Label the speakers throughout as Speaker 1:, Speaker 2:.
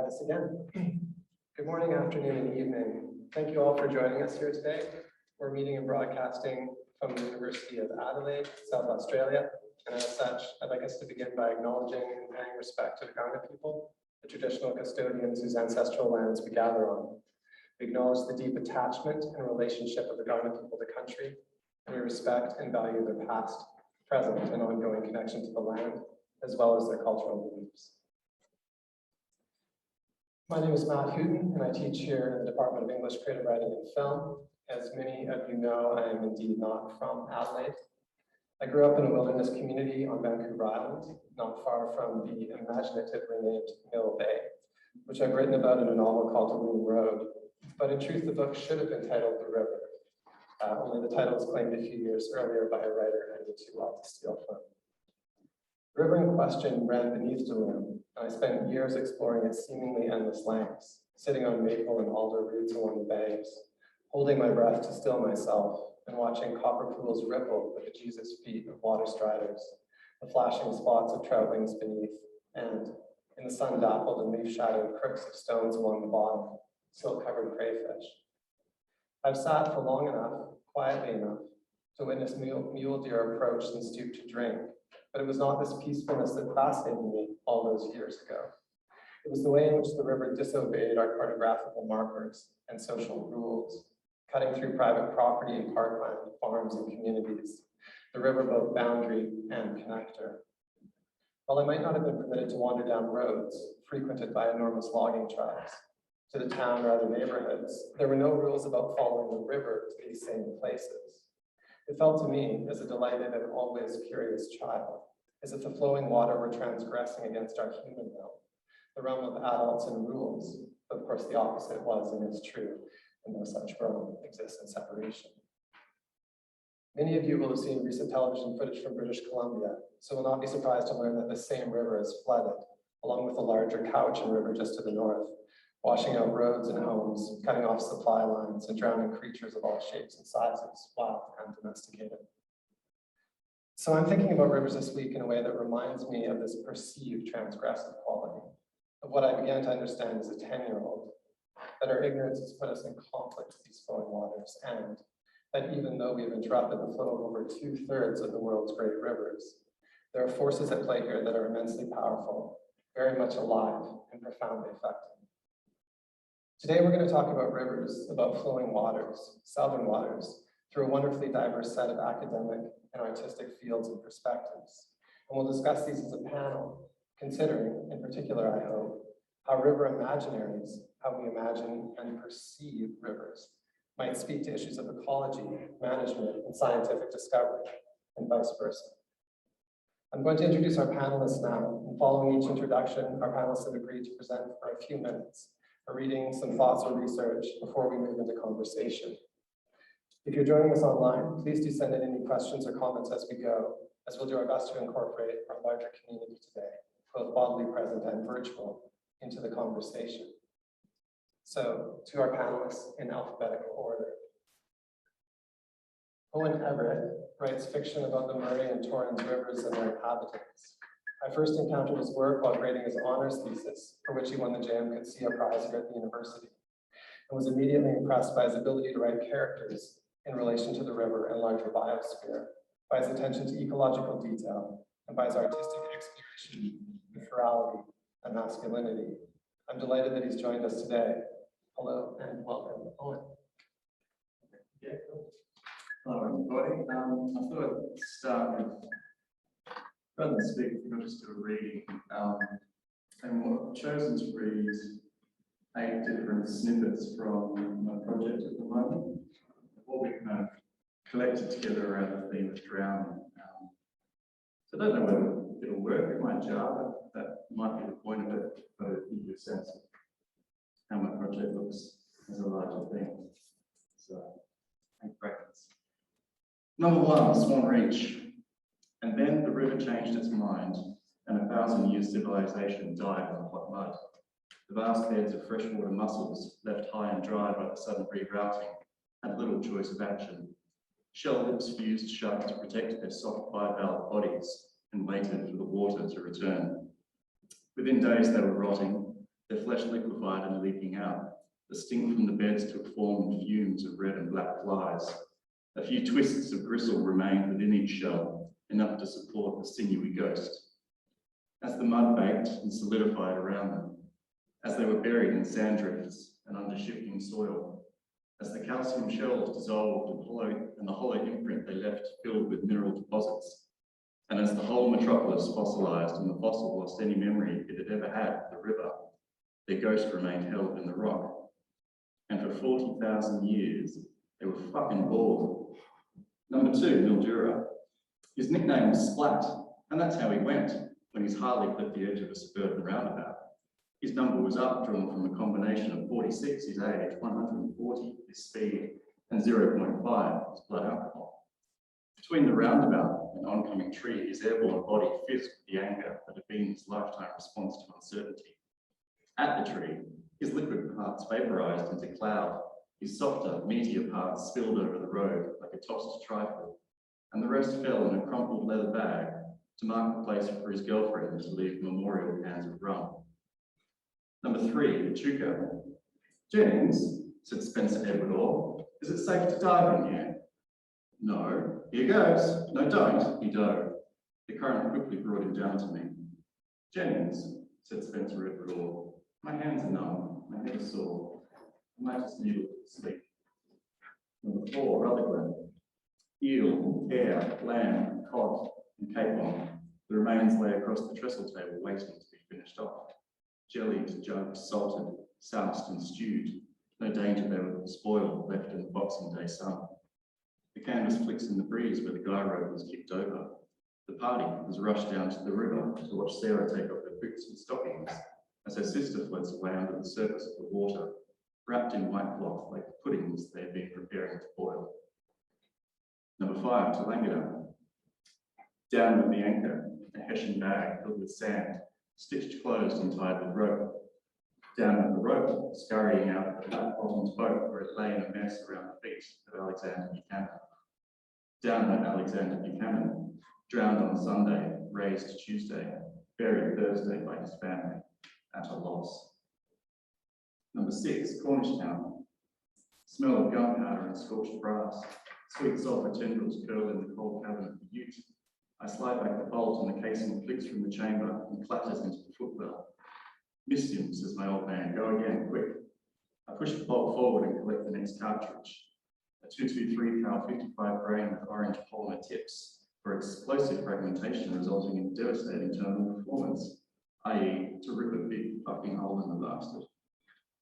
Speaker 1: this again. Good morning, afternoon, and evening. Thank you all for joining us here today. We're meeting and broadcasting from the University of Adelaide, South Australia. And as such, I'd like us to begin by acknowledging and paying respect to the Kaurna people, the traditional custodians whose ancestral lands we gather on. We acknowledge the deep attachment and relationship of the Kaurna people to country, and we respect and value their past, present, and ongoing connection to the land, as well as their cultural beliefs. My name is Matt Hooten, and I teach here in the Department of English, Creative Writing and Film. As many of you know, I am indeed not from Adelaide. I grew up in a wilderness community on Vancouver Island, not far from the imaginatively named Mill Bay, which I've written about in a novel called The Loon Road. But in truth, the book should have been titled The River. Only the title was claimed a few years earlier by a writer I knew too well to steal from. The river in question ran beneath the loom, and I spent years exploring its seemingly endless lengths, sitting on maple and alder roots along the banks, holding my breath to still myself, and watching copper pools ripple with the Jesus feet of water striders, the flashing spots of trout wings beneath, and, in the sun-dappled and leaf-shadowed crooks of stones along the bottom, silt-covered crayfish. I've sat for long enough, quietly enough, to witness mule deer approach and stoop to drink, but it was not this peacefulness that fascinated me all those years ago. It was the way in which the river disobeyed our cartographical markers and social rules, cutting through private property and parkland, farms and communities, the riverboat boundary and connector. While I might not have been permitted to wander down roads frequented by enormous logging trucks to the town or other neighborhoods, there were no rules about following the river to these same places. It felt to me, as a delighted and always curious child, as if the flowing water were transgressing against our human realm, the realm of adults and rules. But of course, the opposite was and is true, and no such realm exists in separation. Many of you will have seen recent television footage from British Columbia, so will not be surprised to learn that the same river is flooded, along with the larger Cowichan River just to the north, washing out roads and homes, cutting off supply lines, and drowning creatures of all shapes and sizes, wild and domesticated. So I'm thinking about rivers this week in a way that reminds me of this perceived transgressive quality, of what I began to understand as a 10-year-old, that our ignorance has put us in conflict with these flowing waters, and that even though we have interrupted the flow of over 2/3 of the world's great rivers, there are forces at play here that are immensely powerful, very much alive, and profoundly effective. Today, we're going to talk about rivers, about flowing waters, southern waters, through a wonderfully diverse set of academic and artistic fields and perspectives. And we'll discuss these as a panel, considering, in particular, I hope, how river imaginaries, how we imagine and perceive rivers, might speak to issues of ecology, management, and scientific discovery, and vice versa. I'm going to introduce our panelists now, and following each introduction, our panelists have agreed to present for a few minutes, a reading, some thoughts or research before we move into conversation. If you're joining us online, please do send in any questions or comments as we go, as we'll do our best to incorporate our larger community today, both bodily present and virtual, into the conversation. So, to our panelists in alphabetical order. Owen Everett writes fiction about the Murray and Torrens rivers and their inhabitants. I first encountered his work while grading his honors thesis, for which he won the JMCA prize here at the university, and was immediately impressed by his ability to write characters in relation to the river and larger biosphere, by his attention to ecological detail, and by his artistic exploration of virality and masculinity. I'm delighted that he's joined us today. Hello and welcome, Owen.
Speaker 2: Yeah, cool. Hello, everybody. I thought I'd start with, rather than speak, we'll just do a reading. And I've chosen to read 8 different snippets from my project at the moment. All been kind of collected together around the theme of drowning. So I don't know whether it'll work. It might jar, but that might be the point of it, but it gives you a sense of how my project looks as a larger thing. So, 8 brackets. Number 1, Swan Reach. And then the river changed its mind, and 1,000-year civilization died on the hot mud. The vast beds of freshwater mussels, left high and dry by the sudden rerouting, had little choice of action. Shell lips fused shut to protect their soft bivalve bodies and waited for the water to return. Within days they were rotting, their flesh liquefied and leaking out. The stink from the beds took form in fumes of red and black flies. A few twists of gristle remained within each shell, enough to support the sinewy ghost. As the mud baked and solidified around them, as they were buried in sand drifts and under shifting soil, as the calcium shells dissolved and the hollow imprint they left filled with mineral deposits, and as the whole metropolis fossilized and the fossil lost any memory it had ever had of the river, their ghost remained held in the rock. And for 40,000 years, they were fucking bored. Number 2, Mildura. His nickname was Splat, and that's how he went when his Harley clipped the edge of a suburban roundabout. His number was up, drawn from a combination of 46, his age, 140, his speed, and 0.5, his blood alcohol. Between the roundabout and oncoming tree, his airborne body fizzed with the anger that had been his lifetime response to uncertainty. At the tree, his liquid parts vaporized into cloud, his softer, meatier parts spilled over the road like a tossed trifle, and the rest fell in a crumpled leather bag to mark the place for his girlfriend to leave memorial cans of rum. Number 3, Echuca. "Jennings," said Spencer Edward Orr, "is it safe to dive in here?" "No." "Here goes." "No, don't," he dove. The current quickly brought him down to me. "Jennings," said Spencer Edward Orr, "my hands are numb, my head is sore. I might just need a little sleep." Number 4, Rutherglen. Eel, hare, lamb, cod, and capon. The remains lay across the trestle table waiting to be finished off. Jellied, jugged, salted, soused and stewed. No danger they would spoil, left in the Boxing Day sun. The canvas flicks in the breeze where the guy rope was kicked over. The party has rushed down to the river to watch Sarah take off her boots and stockings as her sister floats away under the surface of the water, wrapped in white cloth like the puddings they had been preparing to boil. Number 5, Tallangatta. Down with the anchor, a hessian bag filled with sand, stitched closed and tied with rope. Down with the rope, scurrying out of the flat-bottomed boat where it lay in a mess around the feet of Alexander Buchanan. Down with Alexander Buchanan, drowned on Sunday, raised Tuesday, buried Thursday by his family, at a loss. Number 6, Cornishtown. Smell of gunpowder and scorched brass. Sweet sulphur tendrils curl in the cold cabin of the ute. I slide back the bolt and the casing flicks from the chamber and clatters into the footwell. "Missed him," says my old man. "Go again, quick." I push the bolt forward and collect the next cartridge. A 223 cal 55 grain with orange polymer tips for explosive fragmentation resulting in devastating terminal performance, i.e. to rip a big fucking hole in the bastard.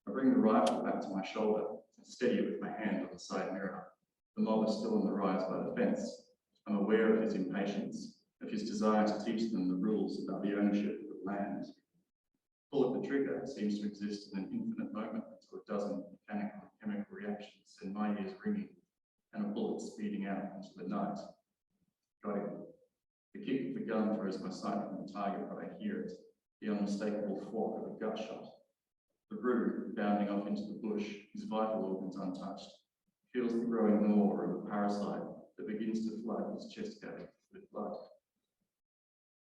Speaker 2: I bring the rifle back to my shoulder and steady it with my hand on the side mirror. The mob is still on the rise by the fence. I'm aware of his impatience, of his desire to teach them the rules about the ownership of the land. Pull at the trigger seems to exist in an infinite moment until a dozen mechanical and chemical reactions send my ears ringing and a bullet speeding out into the night. Got him. The kick of the gun throws my sight from the target, but I hear it, the unmistakable fork of a gut shot. The roo, bounding off into the bush, his vital organs untouched, feels the growing gnaw of a parasite that begins to flood his chest cavity with blood.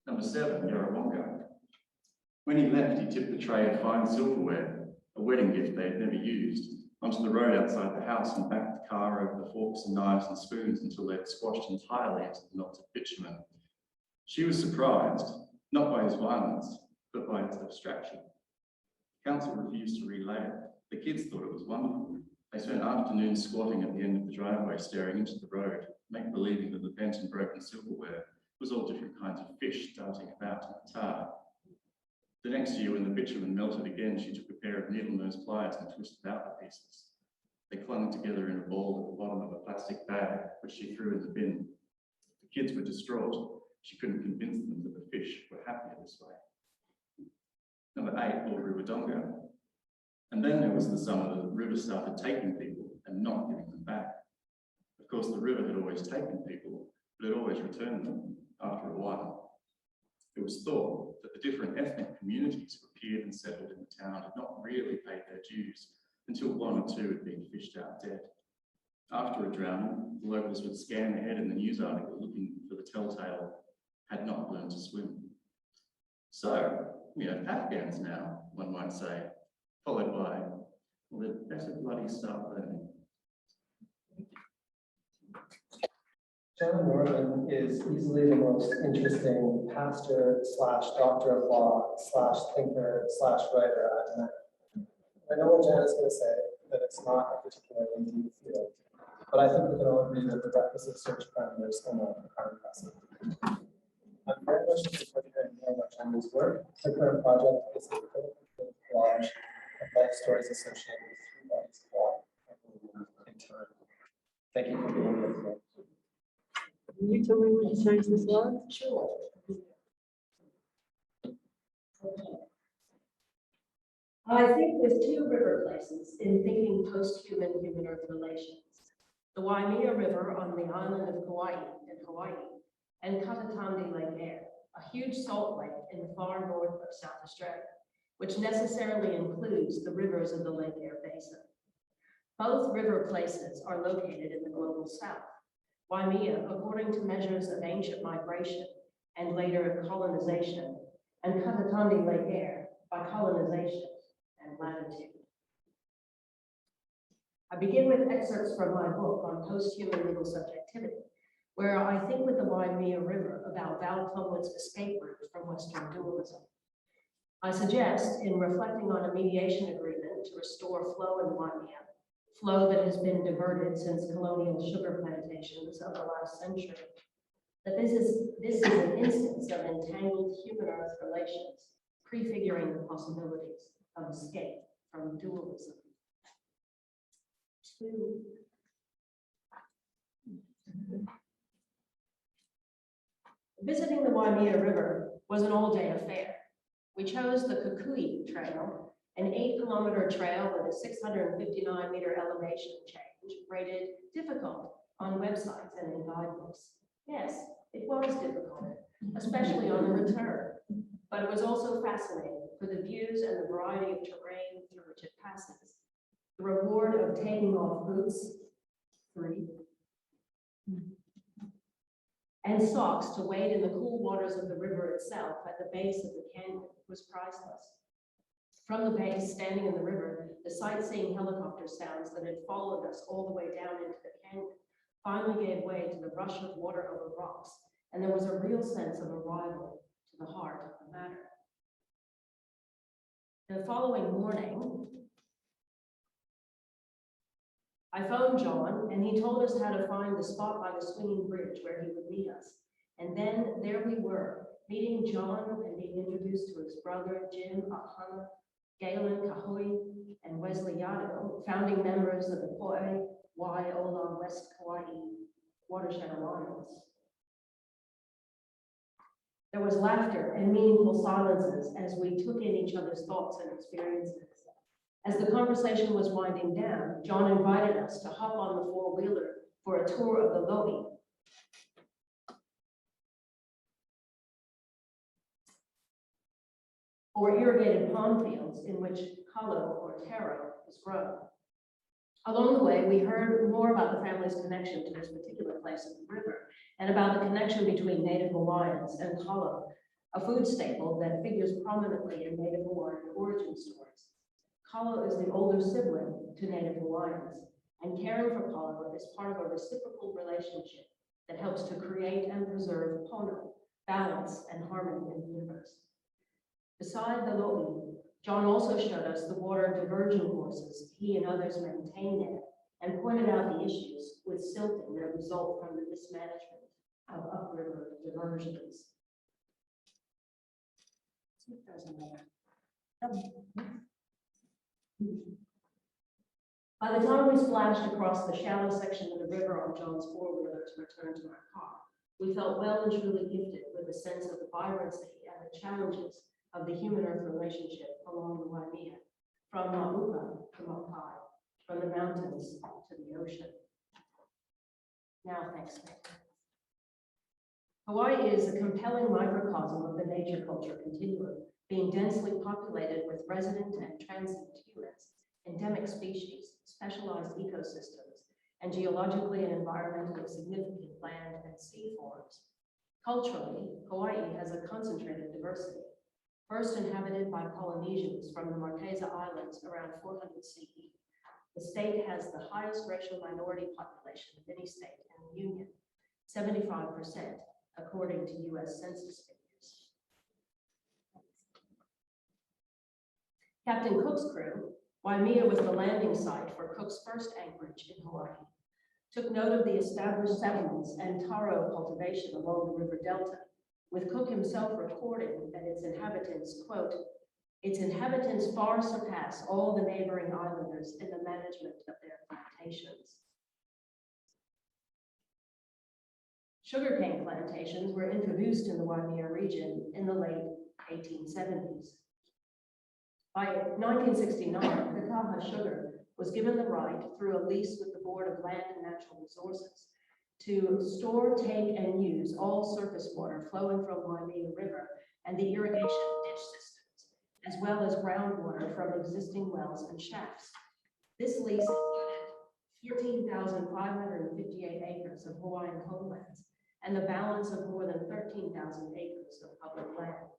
Speaker 2: Number 7, Yarrawonga. When he left, he tipped the tray of fine silverware, a wedding gift they had never used, onto the road outside the house and backed the car over the forks and knives and spoons until they had squashed entirely into the knots of bitumen. She was surprised, not by his violence, but by its abstraction. Council refused to relay it. The kids thought it was wonderful. They spent afternoons squatting at the end of the driveway, staring into the road, make-believing that the bent and broken silverware was all different kinds of fish darting about in the tar. The next year, when the bitumen melted again, she took a pair of needle-nose pliers and twisted out the pieces. They clung together in a ball at the bottom of a plastic bag, which she threw in the bin. The kids were distraught. She couldn't convince them that the fish were happier this way. Number 8, Lord Ruwadonga. And then there was the summer that the river started taking people and not giving them back. Of course, the river had always taken people, but it always returned them after a while. It was thought that the different ethnic communities who appeared and settled in the town had not really paid their dues until 1 or 2 had been fished out dead. After a drowning, the locals would scan the head in the news article looking for the telltale "had not learned to swim." So, we have Afghans now, one might say, followed by, will it better bloody start learning?
Speaker 1: John Norman is easily the most interesting pastor slash doctor of law slash thinker slash writer I've met. I know what Jan is going to say, that it's not a particularly deep field, but I think we can all agree that the requisite search parameters are impressive. I'm very much looking forward to hearing more about Jan's work. The current project is a critical collage of life stories associated with three bodies of water in time. Thank you for being here today.
Speaker 3: Can you tell me what you changed this slide?
Speaker 4: Sure. I think there's two river places in thinking post-human human-earth relations. The Waimea River on the island of Kauai in Hawaii, and Katatandi Lake Air, a huge salt lake in the far north of South Australia, which necessarily includes the rivers of the Lake Air Basin. Both river places are located in the global south. Waimea, according to measures of ancient migration and later colonization, and Katatandi Lake Air by colonization and latitude. I begin with excerpts from my book on post-human legal subjectivity, where I think with the Waimea River about Val Plumwood's escape route from Western dualism. I suggest, in reflecting on a mediation agreement to restore flow in Waimea, flow that has been diverted since colonial sugar plantations of the last century, that this is an instance of entangled human-earth relations, prefiguring the possibilities of escape from dualism. Visiting the Waimea River was an all-day affair. We chose the Kukui Trail, an 8-kilometer trail with a 659-meter elevation change, rated difficult on websites and in guidebooks. Yes, it was difficult, especially on the return, but it was also fascinating for the views and the variety of terrain through which it passes. The reward of taking off boots, 3, and socks to wade in the cool waters of the river itself at the base of the canyon was priceless. From the base, standing in the river, the sightseeing helicopter sounds that had followed us all the way down into the canyon finally gave way to the rush of water over rocks, and there was a real sense of arrival to the heart of the matter. The following morning, I phoned John, and he told us how to find the spot by the swinging bridge where he would meet us. And then there we were, meeting John and being introduced to his brother, Jim Ahana, Galen Kahui, and Wesley Yado, founding members of the Poe Waiola West Kauai Watershed Alliance. There was laughter and meaningful silences as we took in each other's thoughts and experiences. As the conversation was winding down, John invited us to hop on the four-wheeler for a tour of the Lo'i, or irrigated pond fields in which kalo or taro is grown. Along the way, we heard more about the family's connection to this particular place of the river and about the connection between Native Hawaiians and kalo, a food staple that figures prominently in Native Hawaiian origin stories. Kalo is the older sibling to Native Hawaiians, and caring for kalo is part of a reciprocal relationship that helps to create and preserve pono, balance and harmony in the universe. Beside the Lo'i, John also showed us the water diversion courses he and others maintain there, and pointed out the issues with silting that result from the mismanagement of upriver diversions. By the time we splashed across the shallow section of the river on John's four-wheeler to return to our car, we felt well and truly gifted with a sense of the vibrancy and the challenges of the human-earth relationship along the Waimea, from Mauka to Mapai, from the mountains to the ocean. Now, thanks. Hawaii is a compelling microcosm of the nature-culture continuum, being densely populated with resident and transient humans, endemic species, specialized ecosystems, and geologically and environmentally significant land and sea forms. Culturally, Hawaii has a concentrated diversity. first inhabited by Polynesians from the Marquesa Islands around 400 CE. The state has the highest racial minority population of any state in the Union, 75%, according to US Census figures. Captain Cook's crew, Waimea was the landing site for Cook's first anchorage in Hawaii, took note of the established settlements and taro cultivation along the river delta, with Cook himself recording that its inhabitants, quote, "Its inhabitants far surpass all the neighboring islanders in the management of their plantations." Sugarcane plantations were introduced in the Waimea region in the late 1870s. By 1969, Kakaha Sugar was given the right, through a lease with the Board of Land and Natural Resources, to store, take, and use all surface water flowing from Waimea River and the irrigation ditch systems, as well as groundwater from existing wells and shafts. This lease included 14,558 acres of Hawaiian homelands and the balance of more than 13,000 acres of public land.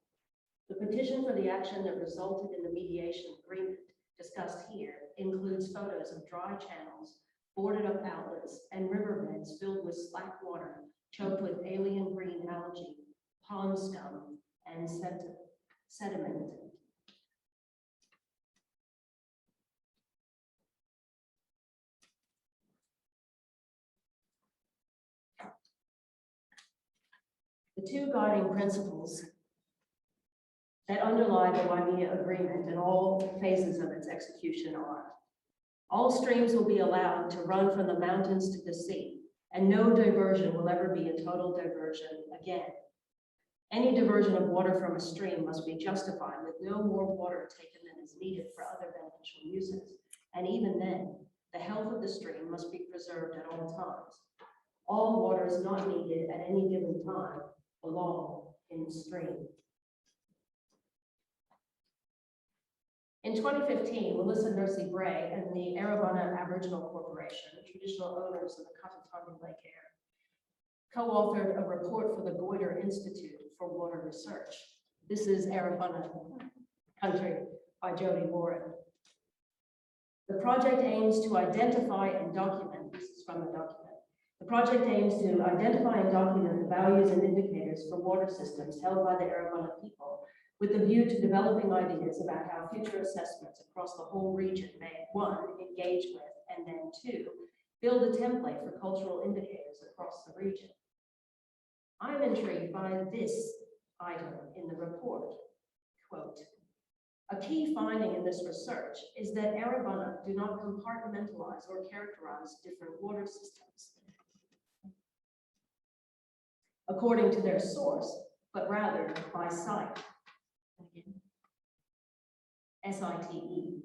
Speaker 4: The petition for the action that resulted in the mediation agreement discussed here includes photos of dry channels, boarded up outlets, and riverbeds filled with slack water, choked with alien green algae, pond scum, and sediment. The two guiding principles that underlie the Waimea Agreement and all phases of its execution are: all streams will be allowed to run from the mountains to the sea, and no diversion will ever be a total diversion again. Any diversion of water from a stream must be justified with no more water taken than is needed for other beneficial uses, and even then, the health of the stream must be preserved at all times. All water is not needed at any given time belong in the stream. In 2015, Melissa Nursey Bray and the Erebana Aboriginal Corporation, the traditional owners of the Katatangi Lake area, co-authored a report for the Goiter Institute for Water Research. This is Erebana Country by Jody Warren. The project aims to identify and document, this is from the document, the project aims to identify and document the values and indicators for water systems held by the Erebana people, with a view to developing ideas about how future assessments across the whole region may, one, engage with, and then two, build a template for cultural indicators across the region. I'm intrigued by this item in the report, quote, "A key finding in this research is that Erebana do not compartmentalize or characterize different water systems according to their source, but rather by site. SITE.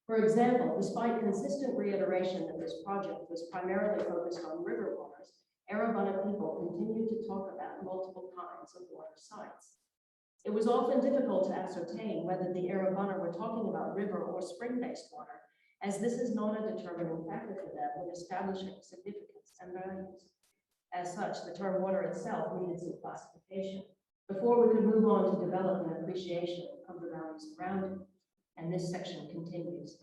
Speaker 4: For example, despite consistent reiteration that this project was primarily focused on river waters, Erebana people continued to talk about multiple kinds of water sites. It was often difficult to ascertain whether the Erebana were talking about river or spring-based water, as this is not a determining factor for them when establishing significance and values. As such, the term water itself needed some classification before we could move on to develop an appreciation of the values around it. And this section continues.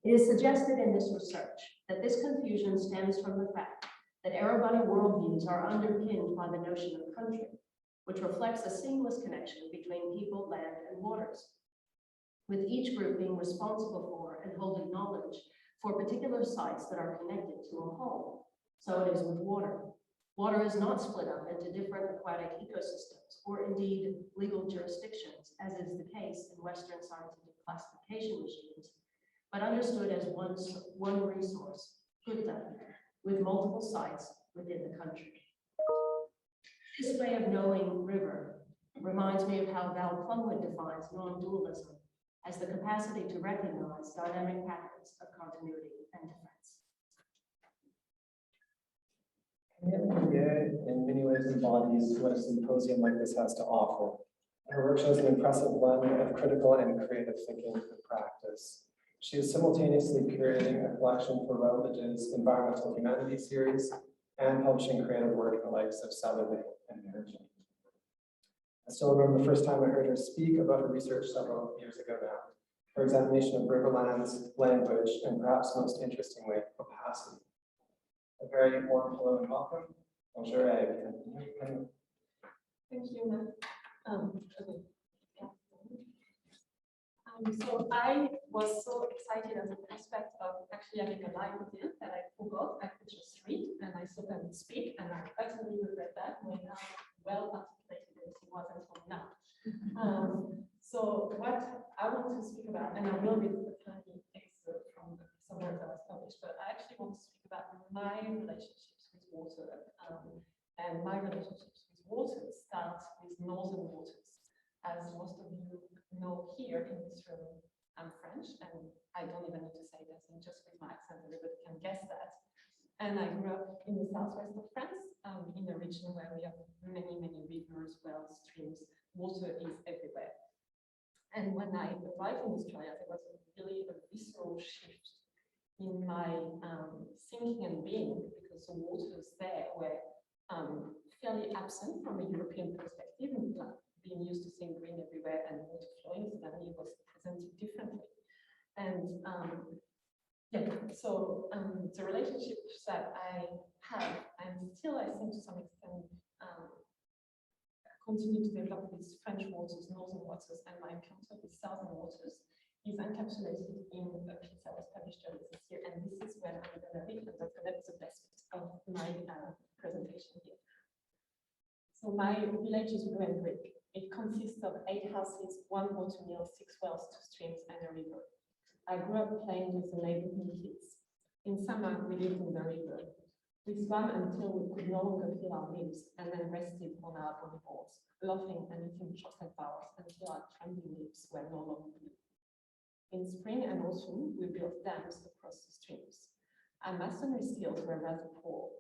Speaker 4: It is suggested in this research that this confusion stems from the fact that Erebana worldviews are underpinned by the notion of country, which reflects a seamless connection between people, land, and waters, with each group being responsible for and holding knowledge for particular sites that are connected to a whole. So it is with water. Water is not split up into different aquatic ecosystems or indeed legal jurisdictions, as is the case in Western scientific classification regimes, but understood as one resource, Kuta, with multiple sites within the country. This way of knowing river reminds me of how Val Plumwood defines non-dualism as the capacity to recognize dynamic patterns of continuity and difference.
Speaker 1: In many ways embodies what a symposium like this has to offer. Her work shows an impressive blend of critical and creative thinking and practice. She is simultaneously curating a collection for Routledge's Environmental Humanities series and publishing creative work in the likes of Saturday and Margin. I still remember the first time I heard her speak about her research several years ago now. Her examination of riverlands, language, and perhaps most interestingly, opacity. A very warm hello and welcome. Bonjour, bienvenue.
Speaker 5: Thank you, ma'am. Okay. So I was so excited at the prospect of actually having a live audience that I forgot I could just read, and I saw them speak, and I utterly regret that, knowing how well articulated everything was until now. So what I want to speak about, and I will read a tiny excerpt from somewhere that was published, but I actually want to speak about my relationships with water, and my relationships with water starts with northern waters. As most of you know here in this room, I'm French, and I don't even need to say that, and just with my accent, everybody can guess that. And I grew up in the southwest of France, in a region where we have many, many rivers, wells, streams. Water is everywhere. And when I arrived in Australia, there was really a visceral shift in my thinking and being, because the waters there were fairly absent from a European perspective, being used to seeing green everywhere and water flowing, suddenly it was presented differently. And so the relationships that I have, and still I think to some extent continue to develop with French waters, northern waters, and my encounter with southern waters is encapsulated in a piece that was published earlier this year, and this is where I'm going to read, and that's going to be the best of my presentation here. So my village is Owen Everett. It consists of 8 houses, 1 water mill, 6 wells, 2 streams, and a river. I grew up playing with the neighborhood kids. In summer, we lived in the river. We swam until we could no longer feel our limbs, and then rested on our body boards, laughing and eating chocolate bars until our trembling lips were no longer blue. In spring and autumn, we built dams across the streams. Our masonry skills were rather poor.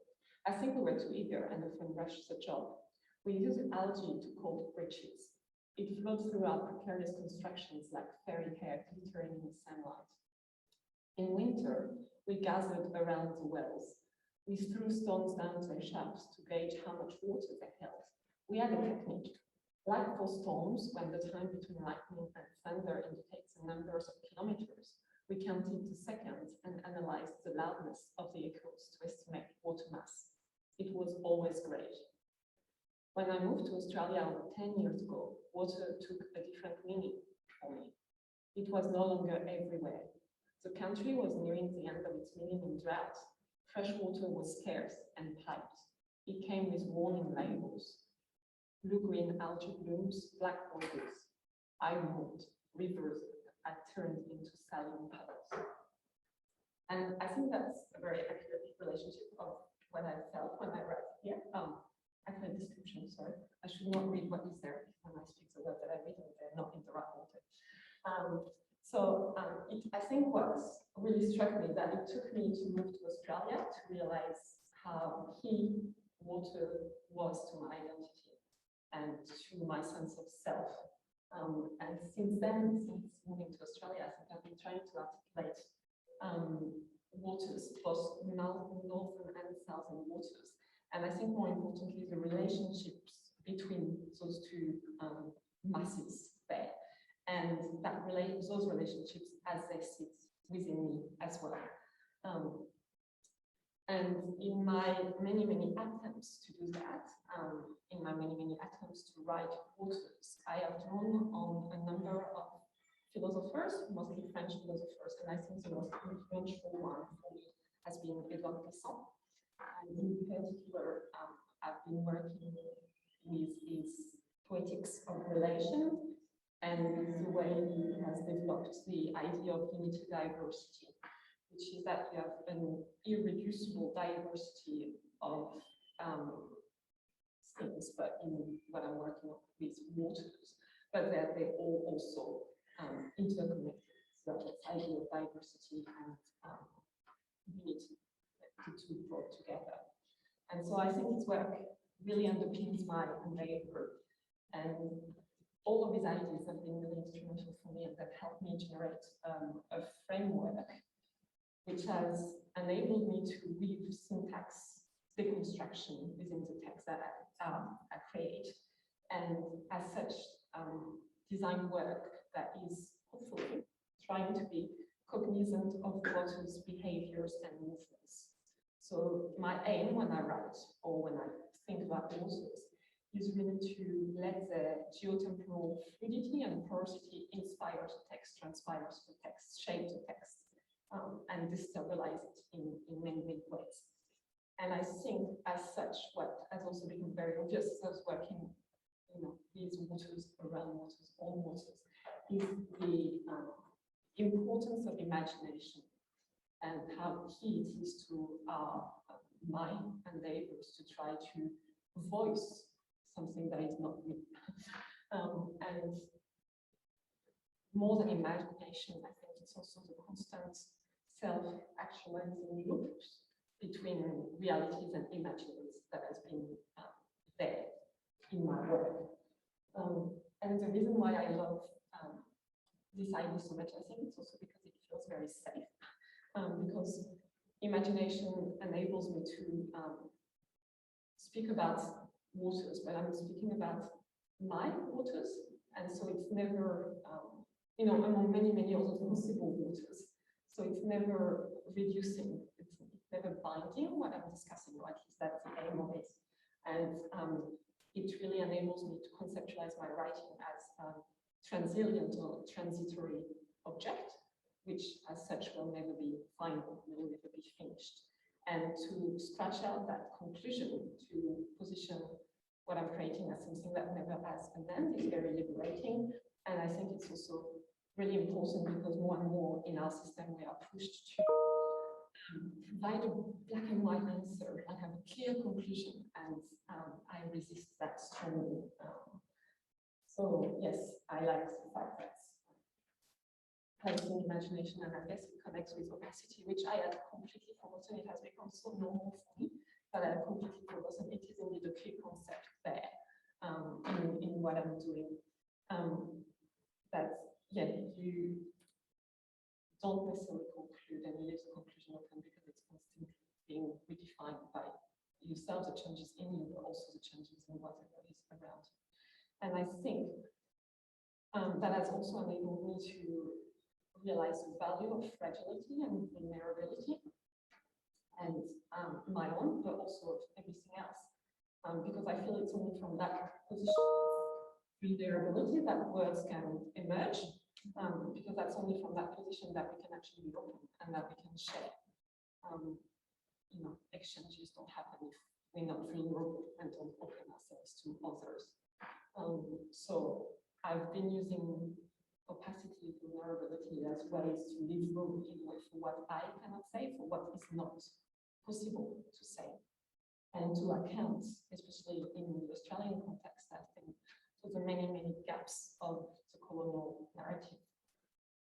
Speaker 5: I think we were too eager and often rushed the job. We used algae to cold bridges. It flowed through our precarious constructions like fairy hair glittering in the sunlight. In winter, we gathered around the wells. We threw stones down their shafts to gauge how much water they held. We had a technique. Like for storms, when the time between lightning and thunder indicates the numbers of kilometers, we counted to seconds and analyzed the loudness of the echoes to estimate water mass. It was always great. When I moved to Australia over 10 years ago, water took a different meaning for me. It was no longer everywhere. The country was nearing the end of its millennium drought. Fresh water was scarce and piped. It came with warning labels. Blue-green algae blooms, black borders. I moved, rivers had turned into saline puddles. And I think that's a very accurate relationship of what I felt when I arrived here. Accurate description, sorry. I should not read what is there when I speak the word that I read, and they're not in the right order. I think what really struck me that it took me to move to Australia to realize how key water was to my identity and to my sense of self. And since then, since moving to Australia, I think I've been trying to articulate waters, both northern and southern waters. And I think more importantly, the relationships between those two masses there, and those relationships as they sit within me as well. And in my many, many attempts to do that, in my many, many attempts to write waters, I have drawn on a number of philosophers, mostly French philosophers, and I think the most influential one for me has been Edouard Glissant. And in particular, I've been working with his poetics of relation and the way he has developed the idea of unity diversity, which is that you have an irreducible diversity of things, but in what I'm working on with waters, but that they all also interconnected. So this idea of diversity and unity, the two brought together. And so I think his work really underpins my endeavor. And all of his ideas have been really instrumental for me and have helped me generate a framework which has enabled me to weave syntax deconstruction within the text that I create, and as such, design work that is hopefully trying to be cognizant of waters' behaviors and movements. So my aim when I write or when I think about waters is really to let the geotemporal fluidity and porosity inspire the text, transpire the text, shape the text, and destabilize it in many, many ways. And I think as such, what has also become very obvious as I was working, these waters, around waters, on waters, is the importance of imagination and how key it is to our mind and labors to try to voice something that is not real. And more than imagination, I think it's also the constant self-actualizing loops between realities and imaginaries that has been there in my work. And the reason why I love this idea so much, I think it's also because it feels very safe. Because imagination enables me to speak about waters, but I'm speaking about my waters, and so it's never, among many, many other possible waters. So it's never reducing, it's never binding what I'm discussing, or at least that's the aim of it. And it really enables me to conceptualize my writing as transient or transitory object, which as such will never be final, will never be finished. And to scratch out that conclusion, to position what I'm creating as something that never has an end is very liberating. And I think it's also really important because more and more in our system we are pushed to provide a black and white answer and have a clear conclusion, and I resist that strongly. So yes, I like the fact that placing imagination, and I guess it connects with opacity, which I had completely forgotten. It has become so normal for me that I had completely forgotten. It is indeed a key concept there in what I'm doing. That you don't necessarily conclude and leave the conclusion open because it's constantly being redefined by yourself, the changes in you, but also the changes in whatever is around. And I think that has also enabled me to realize the value of fragility and vulnerability, and my own, but also of everything else. Because I feel it's only from that position of vulnerability that words can emerge, because that's only from that position that we can actually be open and that we can share. Exchanges don't happen if we're not vulnerable and don't open ourselves to others. So I've been using opacity, vulnerability as ways to leave room in for what I cannot say, for what is not possible to say, and to account, especially in the Australian context, I think, for the many, many gaps of the colonial narrative.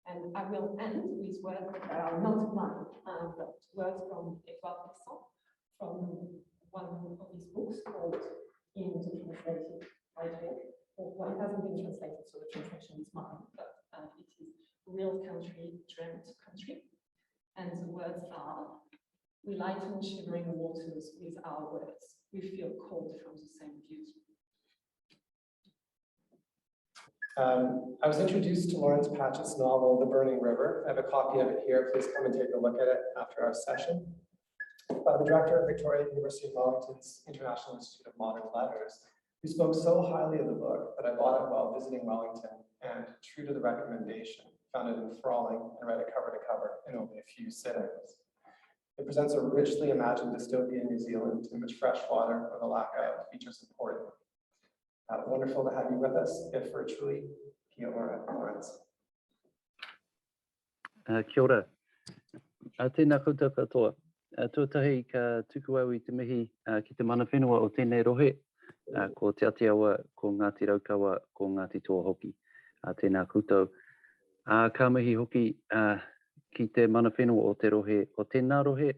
Speaker 5: And I will end with words that are not mine, but words from Edouard Pesson, from one of his books called In the Translated by Dyke. Well, it hasn't been translated, so the translation is mine, but it is Real Country, Dreamt Country. And the words are, we lighten shivering waters with our words. We feel cold from the same beauty.
Speaker 1: I was introduced to Lawrence Patchett's novel, The Burning River. I have a copy of it here. Please come and take a look at it after our session. The director of Victoria University of Wellington's International Institute of Modern Letters, who spoke so highly of the book that I bought it while visiting Wellington, and true to the recommendation, found it enthralling and read it cover to cover in only a few sittings. It presents a richly imagined dystopia in New Zealand in which fresh water, or the lack of, features important. Wonderful to have you with us, if virtually. Kia ora, Lawrence.
Speaker 6: Kia ora. Tēnā koutou katoa. Tuatahi ka tuku au I te mihi ki te mana whenua o tēnei rohe, ko Te Atiawa, ko Ngāti Raukawa, ko Ngāti Toa Hoki. Tēnā koutou. Ka mihi hoki ki te mana whenua o te rohe, o tēnā rohe,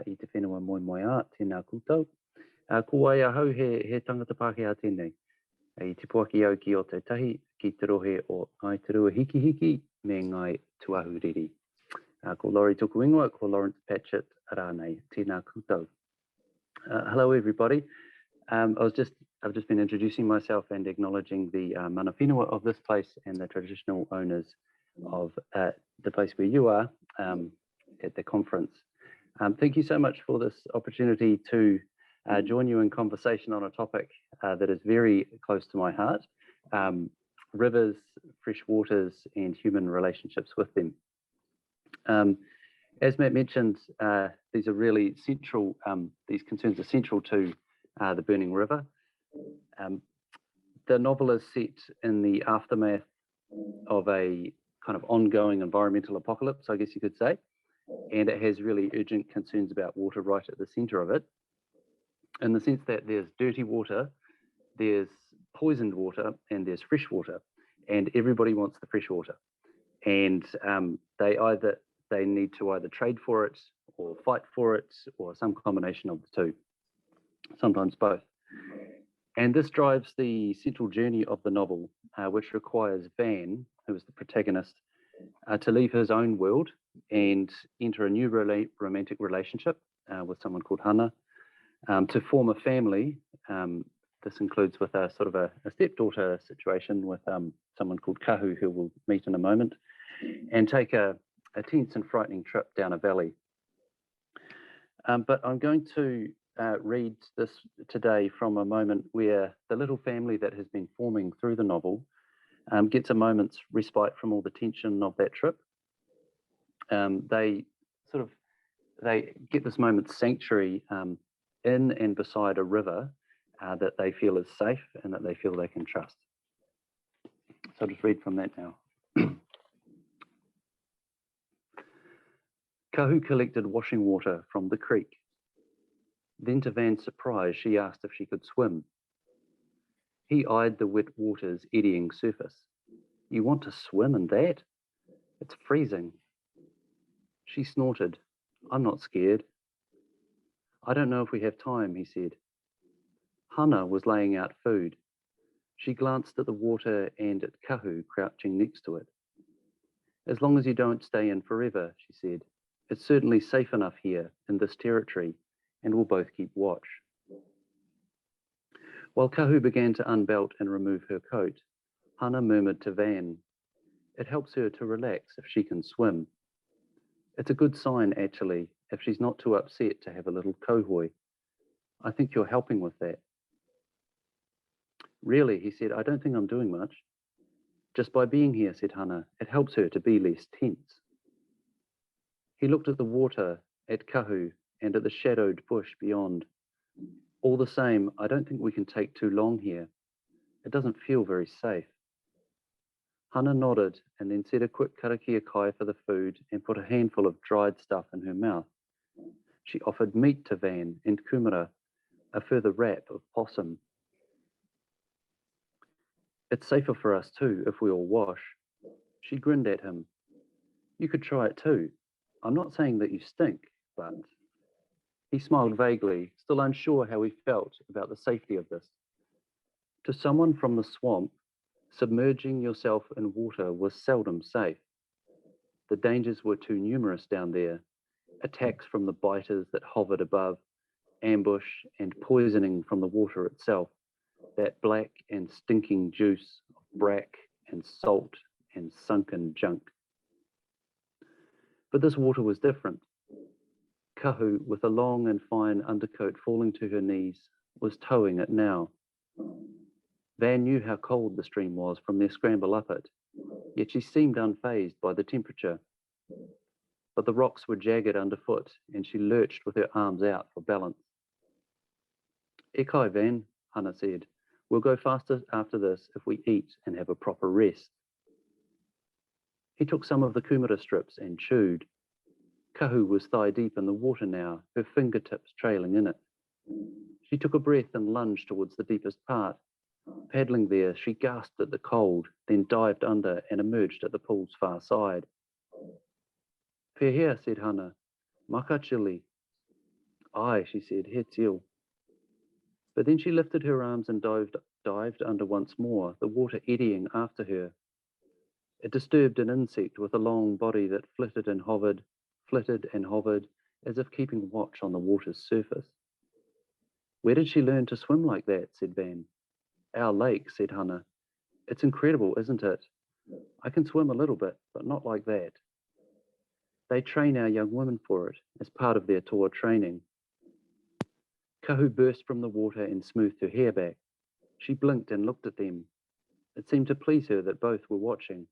Speaker 6: I te whenua moi moi a, tēnā koutou. Ko ai ahau he tangata Pākehā tēnei. I te puaki au ki o te tahi, ki te rohe o Ngai Te Rua Hiki Hiki, me Ngai Tuahu Riri. Ko Laurie Tuku Ingoa, ko Lawrence Patchett, rānei, tēnā koutou. Hello everybody. I was just I've just been introducing myself and acknowledging the mana whenua of this place and the traditional owners of the place where you are at the conference. Thank you so much for this opportunity to join you in conversation on a topic that is very close to my heart, rivers, fresh waters, and human relationships with them. As Matt mentioned, these are really central, these concerns are central to the burning river. The novel is set in the aftermath of a kind of ongoing environmental apocalypse, I guess you could say, and it has really urgent concerns about water right at the centre of it, in the sense that there's dirty water, there's poisoned water, and there's fresh water, and everybody wants the fresh water, and they need to either trade for it or fight for it or some combination of the two, sometimes both. And this drives the central journey of the novel, which requires Van, who is the protagonist, to leave his own world and enter a new romantic relationship with someone called Hana, to form a family. This includes with a sort of a stepdaughter situation with someone called Kahu, who we'll meet in a moment, and take a tense and frightening trip down a valley. But I'm going to read this today from a moment where the little family that has been forming through the novel gets a moment's respite from all the tension of that trip. They get this moment's sanctuary in and beside a river that they feel is safe and that they feel they can trust. So I'll just read from that now. Kahu collected washing water from the creek. Then to Van's surprise, she asked if she could swim. He eyed the wet water's eddying surface. You want to swim in that? It's freezing. She snorted. I'm not scared. I don't know if we have time, he said. Hana was laying out food. She glanced at the water and at Kahu crouching next to it. As long as you don't stay in forever, she said. It's certainly safe enough here in this territory, and we'll both keep watch. While Kahu began to unbelt and remove her coat, Hana murmured to Van, it helps her to relax if she can swim. It's a good sign, actually, if she's not too upset to have a little kohoi. I think you're helping with that. Really, he said, I don't think I'm doing much. Just by being here, said Hana, it helps her to be less tense. He looked at the water, at Kahu, and at the shadowed bush beyond. All the same, I don't think we can take too long here. It doesn't feel very safe. Hana nodded and then said a quick karakia kai for the food and put a handful of dried stuff in her mouth. She offered meat to Van and kumara, a further wrap of possum. It's safer for us too if we all wash. She grinned at him. You could try it too. I'm not saying that you stink, but... He smiled vaguely, still unsure how he felt about the safety of this. To someone from the swamp, submerging yourself in water was seldom safe. The dangers were too numerous down there. Attacks from the biters that hovered above, ambush and poisoning from the water itself, that black and stinking juice of brack and salt and sunken junk. But this water was different. Kahu, with a long and fine undercoat falling to her knees, was towing it now. Van knew how cold the stream was from their scramble up it, yet she seemed unfazed by the temperature. But the rocks were jagged underfoot, and she lurched with her arms out for balance. E kai, Van, Hana said. We'll go faster after this if we eat and have a proper rest. He took some of the kumara strips and chewed. Kahu was thigh-deep in the water now, her fingertips trailing in it. She took a breath and lunged towards the deepest part. Paddling there, she gasped at the cold, then dived under and emerged at the pool's far side. Pehea, said Hana. Makachili. Aye, she said, he tio. But then she lifted her arms and dived under once more, the water eddying after her. It disturbed an insect with a long body that flitted and hovered, as if keeping watch on the water's surface. Where did she learn to swim like that? Said Van. Our lake, said Hannah. It's incredible, isn't it? I can swim a little bit, but not like that. They train our young women for it as part of their tour training. Kahu burst from the water and smoothed her hair back. She blinked and looked at them. It seemed to please her that both were watching.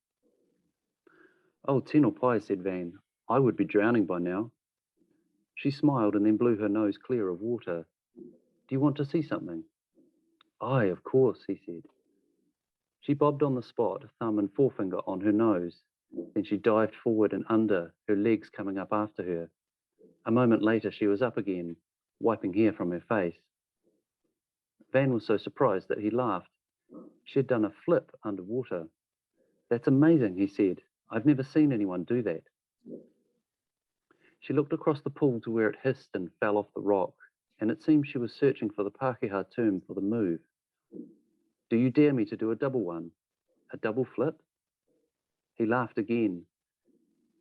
Speaker 6: Oh, tino pai, said Van. I would be drowning by now. She smiled and then blew her nose clear of water. Do you want to see something? Aye, of course, he said. She bobbed on the spot, thumb and forefinger on her nose. Then she dived forward and under, her legs coming up after her. A moment later, she was up again, wiping hair from her face. Van was so surprised that he laughed. She had done a flip underwater. That's amazing, he said. I've never seen anyone do that. She looked across the pool to where it hissed and fell off the rock, and it seemed she was searching for the Pākehā term for the move. Do you dare me to do a double one? A double flip? He laughed again.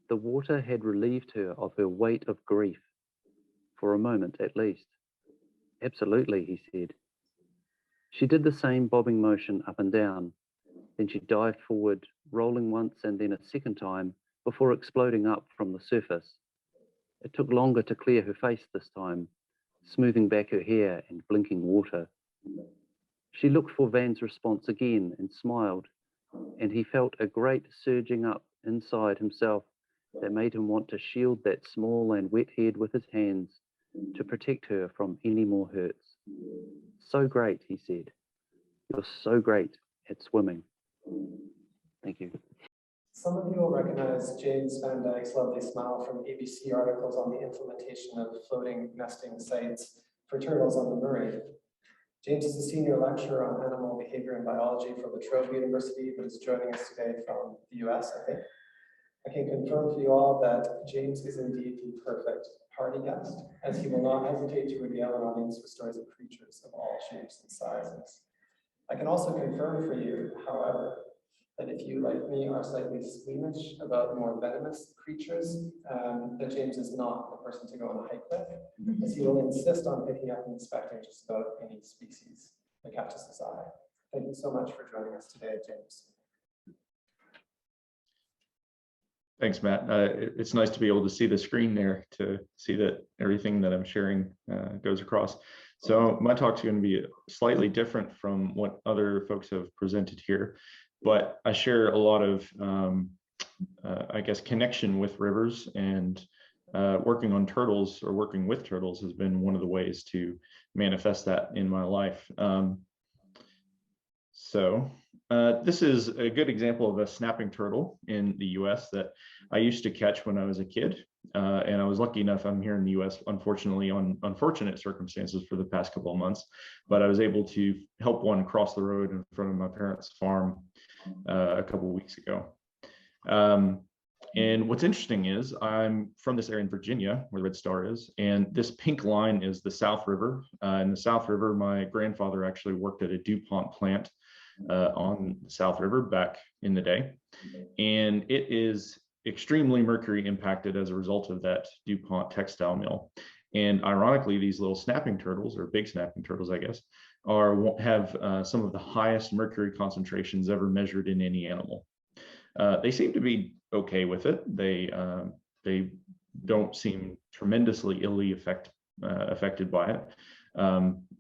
Speaker 6: The water had relieved her of her weight of grief, for a moment at least. Absolutely, he said. She did the same bobbing motion up and down. Then she dived forward, rolling once and then a second time before exploding up from the surface. It took longer to clear her face this time, smoothing back her hair and blinking water. She looked for Van's response again and smiled, and he felt a great surging up inside himself that made him want to shield that small and wet head with his hands to protect her from any more hurts. So great, he said. You're so great at swimming. Thank you.
Speaker 1: Some of you will recognize James Van Dyke's lovely smile from ABC articles on the implementation of floating nesting sites for turtles on the Murray. James is a senior lecturer on animal behavior and biology from La Trobe University, but is joining us today from the US, I think. I can confirm for you all that James is indeed the perfect party guest, as he will not hesitate to regale an audience with stories of creatures of all shapes and sizes. I can also confirm for you, however, that if you, like me, are slightly squeamish about the more venomous creatures, that James is not the person to go on a hike with, as he will insist on picking up and inspecting just about any species that catches his eye. Thank you so much for joining us today, James.
Speaker 7: Thanks, Matt. It's nice to be able to see the screen there to see that everything that I'm sharing goes across. So my talk's going to be slightly different from what other folks have presented here, but I share a lot of, I guess, connection with rivers, and working on turtles or working with turtles has been one of the ways to manifest that in my life. This is a good example of a snapping turtle in the US that I used to catch when I was a kid. And I was lucky enough, I'm here in the US, unfortunately, on unfortunate circumstances for the past couple of months, but I was able to help one cross the road in front of my parents' farm a couple of weeks ago. And what's interesting is I'm from this area in Virginia where the Red Star is, and this pink line is the South River. In the South River, my grandfather actually worked at a DuPont plant on the South River back in the day, and it is extremely mercury impacted as a result of that DuPont textile mill. And ironically, these little snapping turtles, or big snapping turtles, I guess, have some of the highest mercury concentrations ever measured in any animal. They seem to be okay with it. They don't seem tremendously illy affected by it.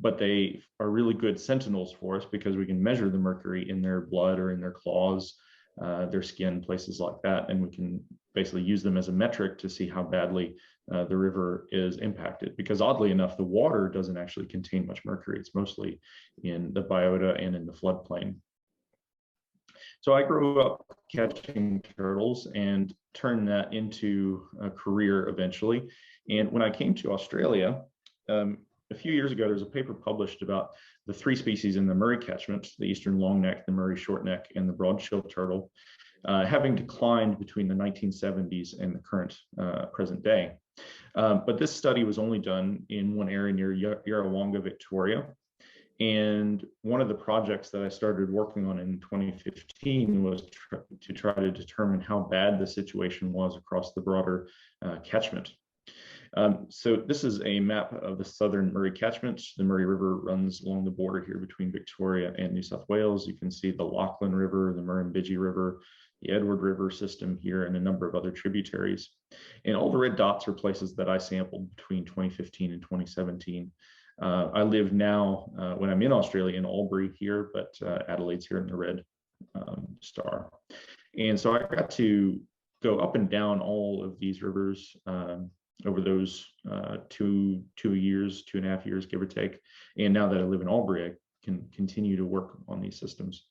Speaker 7: But they are really good sentinels for us because we can measure the mercury in their blood or in their claws, their skin, places like that, and we can basically use them as a metric to see how badly the river is impacted. Because oddly enough, the water doesn't actually contain much mercury. It's mostly in the biota and in the floodplain. So I grew up catching turtles and turned that into a career eventually. And when I came to Australia, a few years ago, there was a paper published about the 3 species in the Murray catchment, the eastern longneck, the Murray shortneck, and the broad-shilled turtle, having declined between the 1970s and the current present day. But this study was only done in one area near Yarrawonga, Victoria. And one of the projects that I started working on in 2015 was to try to determine how bad the situation was across the broader catchment. So this is a map of the southern Murray catchment. The Murray River runs along the border here between Victoria and New South Wales. You can see the Lachlan River, the Murrumbidgee River, the Edward River system here, and a number of other tributaries. And all the red dots are places that I sampled between 2015 and 2017. I live now, when I'm in Australia, in Albury here, but Adelaide's here in the red star. And so I got to go up and down all of these rivers over those 2.5 years, give or take. And now that I live in Albury, I can continue to work on these systems.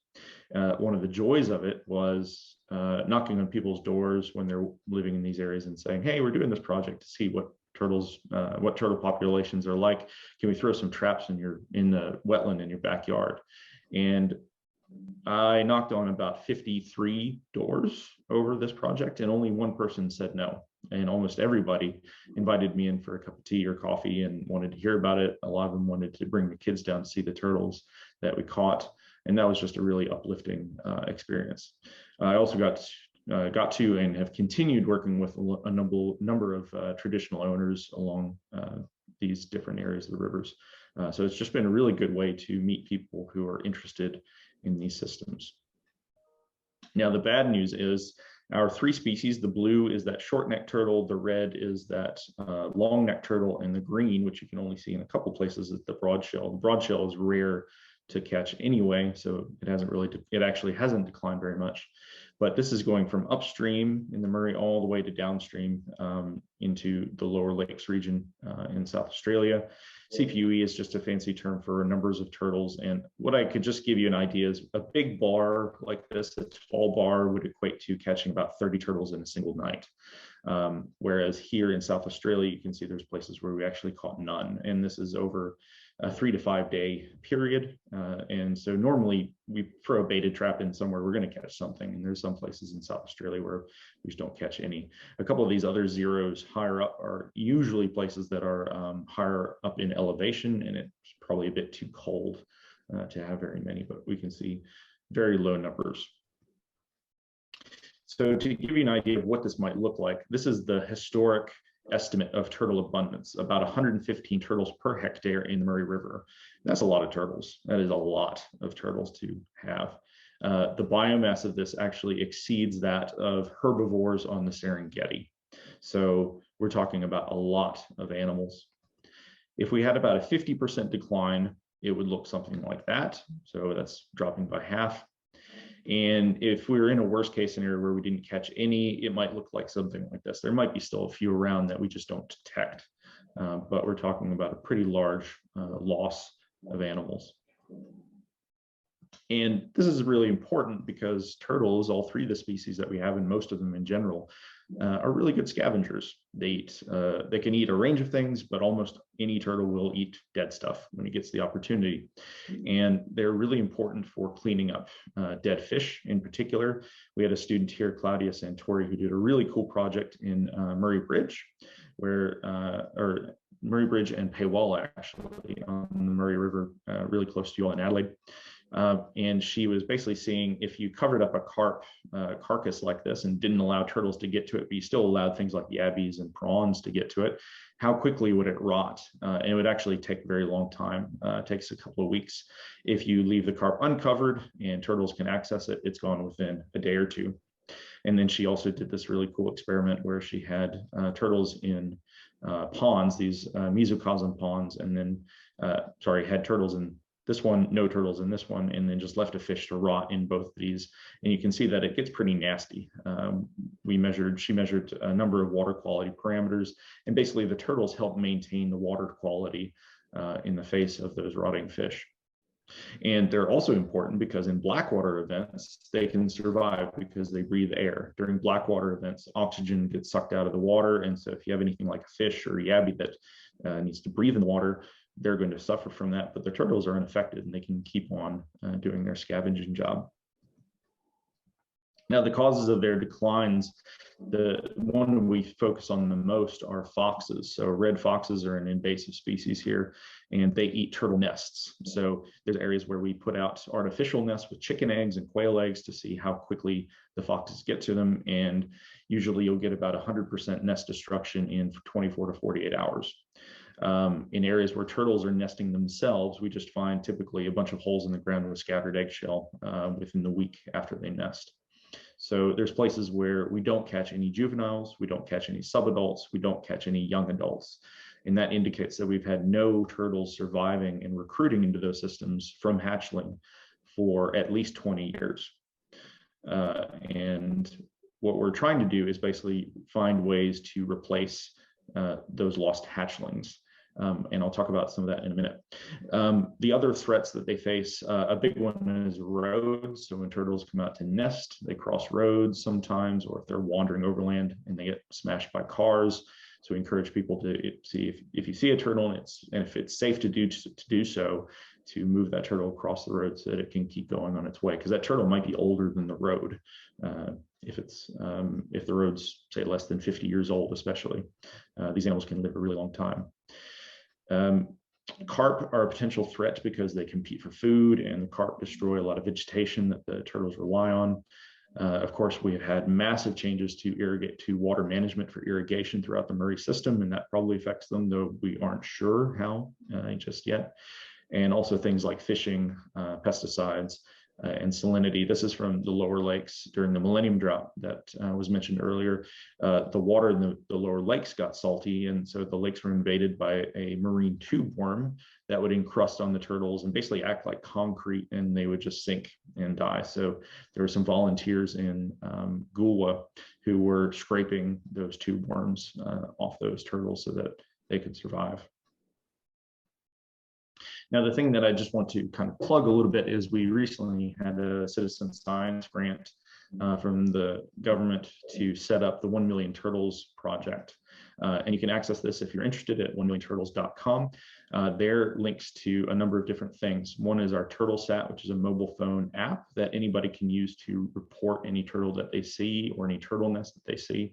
Speaker 7: One of the joys of it was knocking on people's doors when they're living in these areas and saying, hey, we're doing this project to see what turtle populations are like. Can we throw some traps in the wetland in your backyard? And I knocked on about 53 doors over this project, and only one person said no. And almost everybody invited me in for a cup of tea or coffee and wanted to hear about it. A lot of them wanted to bring the kids down to see the turtles that we caught. And that was just a really uplifting experience. I also got to and have continued working with a number of traditional owners along these different areas of the rivers. So it's just been a really good way to meet people who are interested in these systems. Now, the bad news is our 3 species, the blue is that short-necked turtle, the red is that long-necked turtle, and the green, which you can only see in a couple places, is the broadshell. The broadshell is rare to catch anyway, so it actually hasn't declined very much. But this is going from upstream in the Murray all the way to downstream into the lower lakes region in South Australia. CPUE is just a fancy term for numbers of turtles. And what I could just give you an idea is a big bar like this, a tall bar, would equate to catching about 30 turtles in a single night. Whereas here in South Australia, you can see there's places where we actually caught none. And this is over a 3 to 5 day period. And so normally we throw a baited trap in somewhere, we're going to catch something. And there's some places in South Australia where we just don't catch any. A couple of these other zeros higher up are usually places that are higher up in elevation, and it's probably a bit too cold to have very many, but we can see very low numbers. So to give you an idea of what this might look like, this is the historic estimate of turtle abundance, about 115 turtles per hectare in the Murray River. That's a lot of turtles. That is a lot of turtles to have. The biomass of this actually exceeds that of herbivores on the Serengeti. So we're talking about a lot of animals. If we had about a 50% decline, it would look something like that. So that's dropping by half. And if we were in a worst case scenario where we didn't catch any, it might look like something like this. There might be still a few around that we just don't detect, but we're talking about a pretty large loss of animals. And this is really important because turtles, all 3 of the species that we have, and most of them in general, are really good scavengers. They can eat a range of things, but almost any turtle will eat dead stuff when it gets the opportunity. And they're really important for cleaning up dead fish in particular. We had a student here, Claudia Santori, who did a really cool project in Murray Bridge, or Murray Bridge and Paywalla, actually, on the Murray River, really close to you all in Adelaide. And she was basically seeing if you covered up a carp carcass like this and didn't allow turtles to get to it, but you still allowed things like yabbies and prawns to get to it, how quickly would it rot? And it would actually take a very long time. It takes a couple of weeks. If you leave the carp uncovered and turtles can access it, it's gone within a day or 2. And then she also did this really cool experiment where she had turtles in ponds, these mesocosm ponds, and then, had turtles in this one, no turtles in this one, and then just left a fish to rot in both of these. And you can see that it gets pretty nasty. She measured a number of water quality parameters, and basically the turtles help maintain the water quality in the face of those rotting fish. And they're also important because in blackwater events, they can survive because they breathe air. During blackwater events, oxygen gets sucked out of the water. And so if you have anything like a fish or a yabby that needs to breathe in the water, they're going to suffer from that, but the turtles are unaffected and they can keep on doing their scavenging job. Now, the causes of their declines, the one we focus on the most are foxes. So red foxes are an invasive species here, and they eat turtle nests. So there's areas where we put out artificial nests with chicken eggs and quail eggs to see how quickly the foxes get to them. And usually you'll get about 100% nest destruction in 24 to 48 hours. In areas where turtles are nesting themselves, we just find typically a bunch of holes in the ground with scattered eggshell within the week after they nest. So there's places where we don't catch any juveniles, we don't catch any subadults, we don't catch any young adults. And that indicates that we've had no turtles surviving and recruiting into those systems from hatchling for at least 20 years. And what we're trying to do is basically find ways to replace those lost hatchlings. And I'll talk about some of that in a minute. The other threats that they face, a big one is roads. So when turtles come out to nest, they cross roads sometimes, or if they're wandering overland and they get smashed by cars. So we encourage people to see if you see a turtle and if it's safe to do so, to move that turtle across the road so that it can keep going on its way, because that turtle might be older than the road. If the road's say less than 50 years old, especially, these animals can live a really long time. Carp are a potential threat because they compete for food, and the carp destroy a lot of vegetation that the turtles rely on. Of course, we have had massive changes to water management for irrigation throughout the Murray system, and that probably affects them, though we aren't sure how just yet. And also things like fishing, pesticides, and salinity. This is from the lower lakes during the Millennium Drought that was mentioned earlier. The water in the lower lakes got salty, and so the lakes were invaded by a marine tube worm that would encrust on the turtles and basically act like concrete, and they would just sink and die. So there were some volunteers in Goolwa who were scraping those tube worms off those turtles so that they could survive. Now, the thing that I just want to kind of plug a little bit is we recently had a citizen science grant from the government to set up the 1 Million Turtles project. And you can access this if you're interested at 1millionturtles.com. There are links to a number of different things. One is our TurtleSat, which is a mobile phone app that anybody can use to report any turtle that they see or any turtle nest that they see.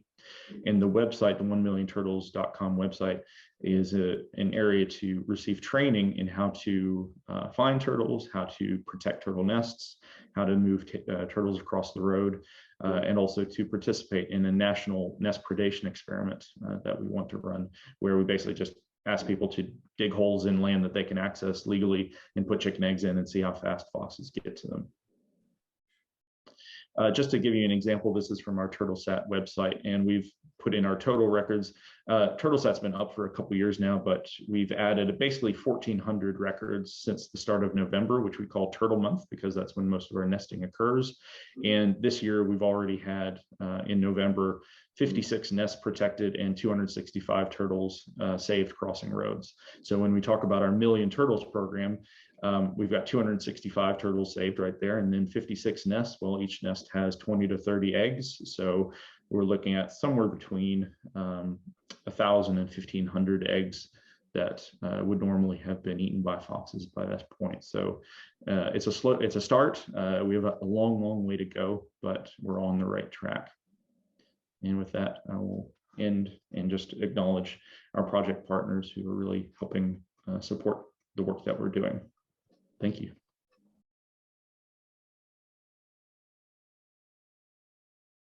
Speaker 7: And the website, the 1millionturtles.com website, is an area to receive training in how to find turtles, how to protect turtle nests, how to move turtles across the road, and also to participate in a national nest predation experiment that we want to run, where we basically just ask people to dig holes in land that they can access legally and put chicken eggs in and see how fast foxes get to them. Just to give you an example, this is from our TurtleSat website, and we've put in our total records. TurtleSat's been up for a couple years now, but we've added basically 1,400 records since the start of November, which we call Turtle Month, because that's when most of our nesting occurs. And this year we've already had, in November, 56 nests protected and 265 turtles saved crossing roads. So when we talk about our Million Turtles program, we've got 265 turtles saved right there, and then 56 nests. Well, each nest has 20 to 30 eggs. So we're looking at somewhere between 1,000 and 1,500 eggs that would normally have been eaten by foxes by that point. So it's a start. We have a long way to go, but we're on the right track. And with that, I will end and just acknowledge our project partners who are really helping support the work that we're doing. Thank you.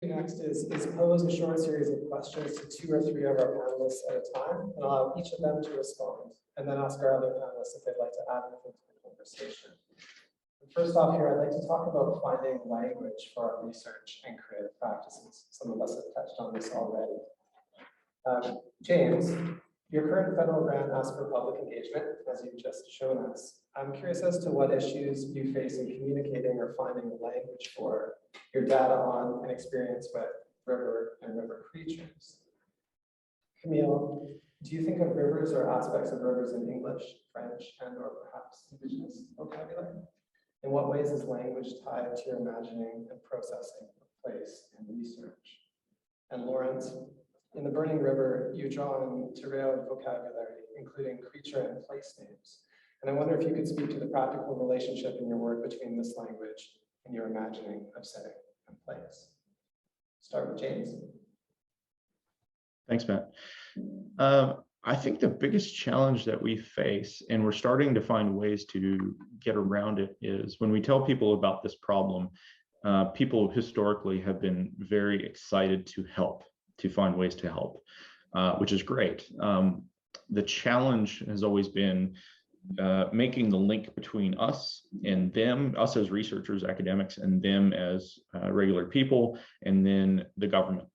Speaker 1: Next is pose a short series of questions to 2 or 3 of our panelists at a time, and allow each of them to respond, and then ask our other panelists if they'd like to add anything to the conversation. And first off here, I'd like to talk about finding language for our research and creative practices. Some of us have touched on this already. James, your current federal grant asks for public engagement, as you've just shown us. I'm curious as to what issues you face in communicating or finding the language for your data on and experience with river and river creatures. Camille, do you think of rivers or aspects of rivers in English, French, and or perhaps Indigenous vocabulary? In what ways is language tied to your imagining and processing of place and research? And Lawrence, in the Burning River, you draw on Terreo vocabulary, including creature and place names. And I wonder if you could speak to the practical relationship in your work between this language and your imagining of setting and place. Start with James.
Speaker 7: Thanks, Matt. I think the biggest challenge that we face, and we're starting to find ways to get around it, is when we tell people about this problem, people historically have been very excited to help, to find ways to help, which is great. The challenge has always been making the link between us and them, us as researchers, academics, and them as regular people, and then the government,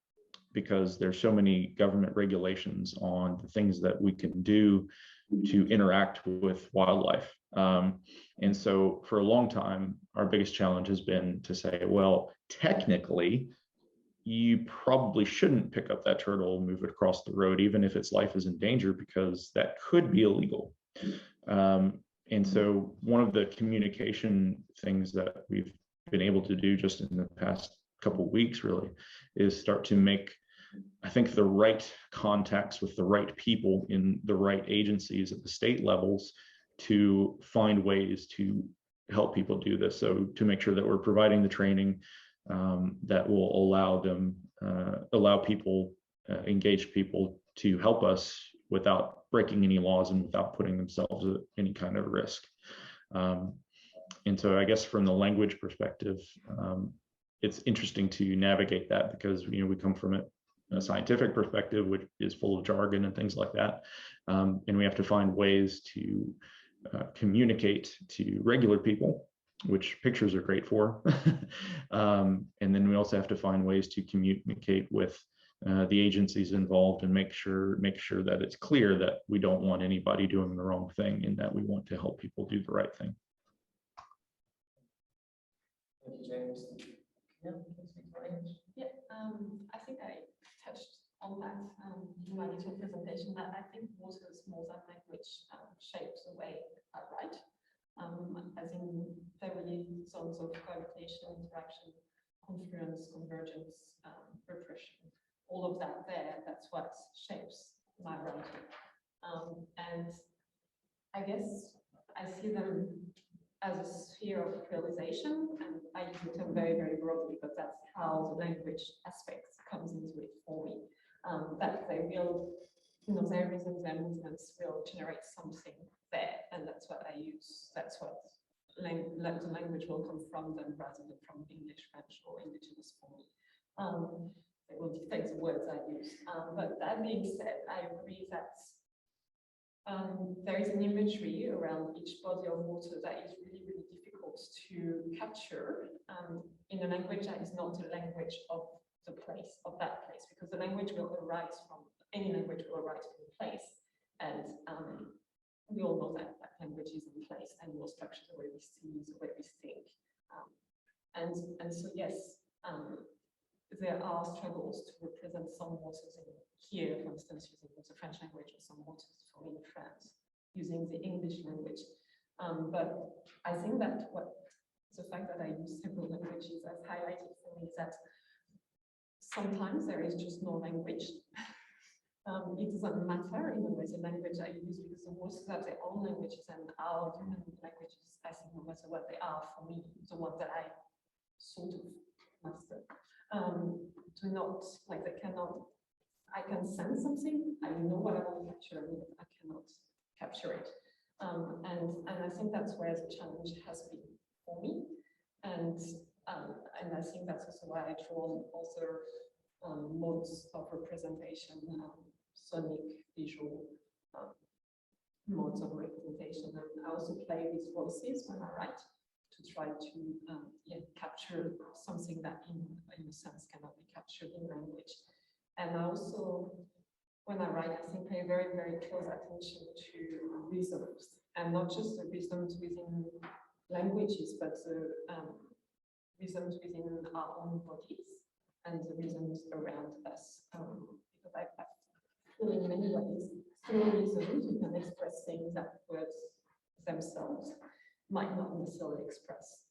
Speaker 7: because there's so many government regulations on the things that we can do to interact with wildlife. And so for a long time, our biggest challenge has been to say, well, technically, you probably shouldn't pick up that turtle and move it across the road, even if its life is in danger, because that could be illegal. And so one of the communication things that we've been able to do just in the past couple of weeks really is start to make, I think, the right contacts with the right people in the right agencies at the state levels to find ways to help people do this. So to make sure that we're providing the training that will allow people, engaged people to help us without breaking any laws and without putting themselves at any kind of risk. And so I guess from the language perspective, it's interesting to navigate that because, you know, we come from a scientific perspective, which is full of jargon and things like that. And we have to find ways to communicate to regular people, which pictures are great for. And then we also have to find ways to communicate with the agencies involved and make sure that it's clear that we don't want anybody doing the wrong thing and that we want to help people do the right thing.
Speaker 1: Thank you, James.
Speaker 5: Yeah, I think I touched on that in my little presentation, that I think water is more than language shapes the way I write, as in family zones of cohabitation, interaction, confluence, convergence, repression, all of that there, that's what shapes my writing. And I guess I see them as a sphere of realization, and I use the term very, very broadly, but that's how the language aspect comes into it for me. That they will, you know, their rhythms, their movements will generate something there, and that's what I use. That's what the language will come from them rather than from English, French, or indigenous for me. It will dictate the words I use. But that being said, I agree that there is an imagery around each body of water that is really, really difficult to capture in a language that is not a language of the place, of that place, because the language will arise from, any language will arise from a place. And we all know that language is in place and will structure the way we see, the way we think. And so, yes, there are struggles to represent some waters in here, for instance, using the French language, or some waters for me in France, using the English language. But I think that the fact that I use several languages has highlighted for me that sometimes there is just no language. It doesn't matter in a way the language I use, because the waters have their own languages, and our human languages, I think no matter what they are, for me, the ones that I sort of master, do not, like, they cannot, I can sense something, I know what I want to capture, but I cannot capture it. And I think that's where the challenge has been for me. And I think that's also why I draw on other modes of representation, sonic, visual modes of representation. And I also play with voices when I write, to try to capture something that in a sense cannot be captured in language. And I also, when I write, I think pay very, very close attention to rhythms, and not just the rhythms within languages, but the rhythms within our own bodies and the rhythms around us. Because I feel in many ways, through rhythms, you can express things that words themselves might not necessarily express.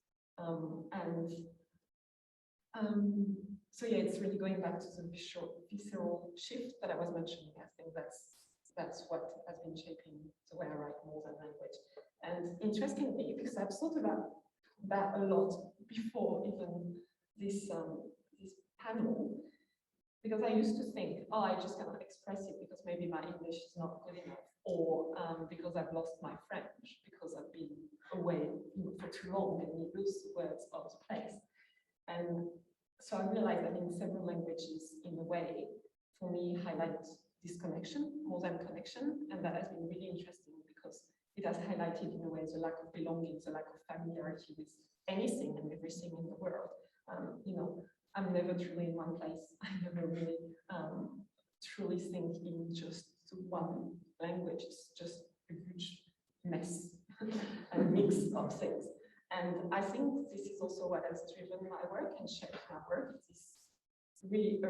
Speaker 5: So yeah, it's really going back to the visceral shift that I was mentioning. I think that's what has been shaping the way I write more than language. And interestingly, because I've thought about that a lot before even this panel, Because I used to think, oh, I just cannot express it because maybe my English is not good enough, or because I've lost my French, because I've been away for too long and you lose words out of place. And so I realized that in several languages, in a way, for me, highlight this connection more than connection, and that has been really interesting because it has highlighted in a way the lack of belonging, the lack of familiarity with anything and everything in the world. You know, I'm never truly in one place. I never really truly think in just one language. It's just a huge mess and mix of things. And I think this is also what has driven my work and shaped my work. This really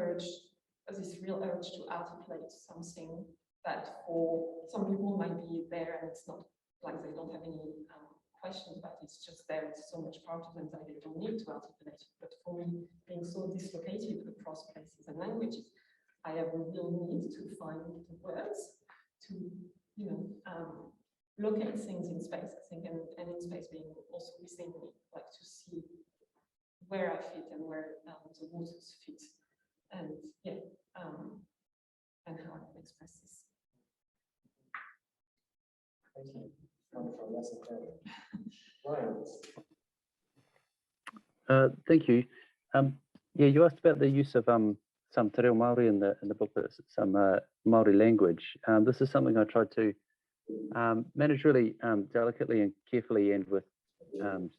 Speaker 5: this real urge to articulate something that for some people might be there and it's not like they don't have any questions, but it's just there. It's so much part of them that they don't need to articulate it. But for me, being so dislocated across places and languages, I have a real need to find the words to, you know, look at things in space, I think, and in space being also within me, like to see where I fit and where the waters fit, and yeah, and how I can express this.
Speaker 1: Thank you. Wonderful. Yes, Ryan.
Speaker 6: Thank you. Yeah, you asked about the use of some te reo Māori in the book, some Maori language. This is something I tried to manage really delicately and carefully, and with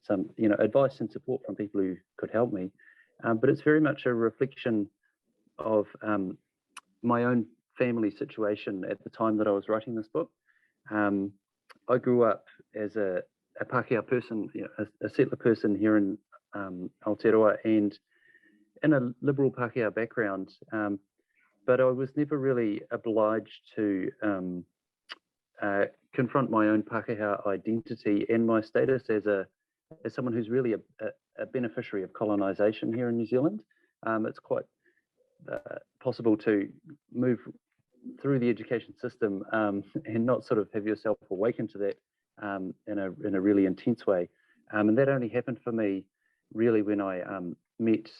Speaker 6: some advice and support from people who could help me. But it's very much a reflection of my own family situation at the time that I was writing this book. I grew up as a Pākehā person, a settler person here in Aotearoa, and in a liberal Pākehā background, but I was never really obliged to confront my own Pākehā identity and my status as someone who's really a beneficiary of colonisation here in New Zealand. It's quite possible to move through the education system and not sort of have yourself awaken to that in a really intense way. And that only happened for me really when I met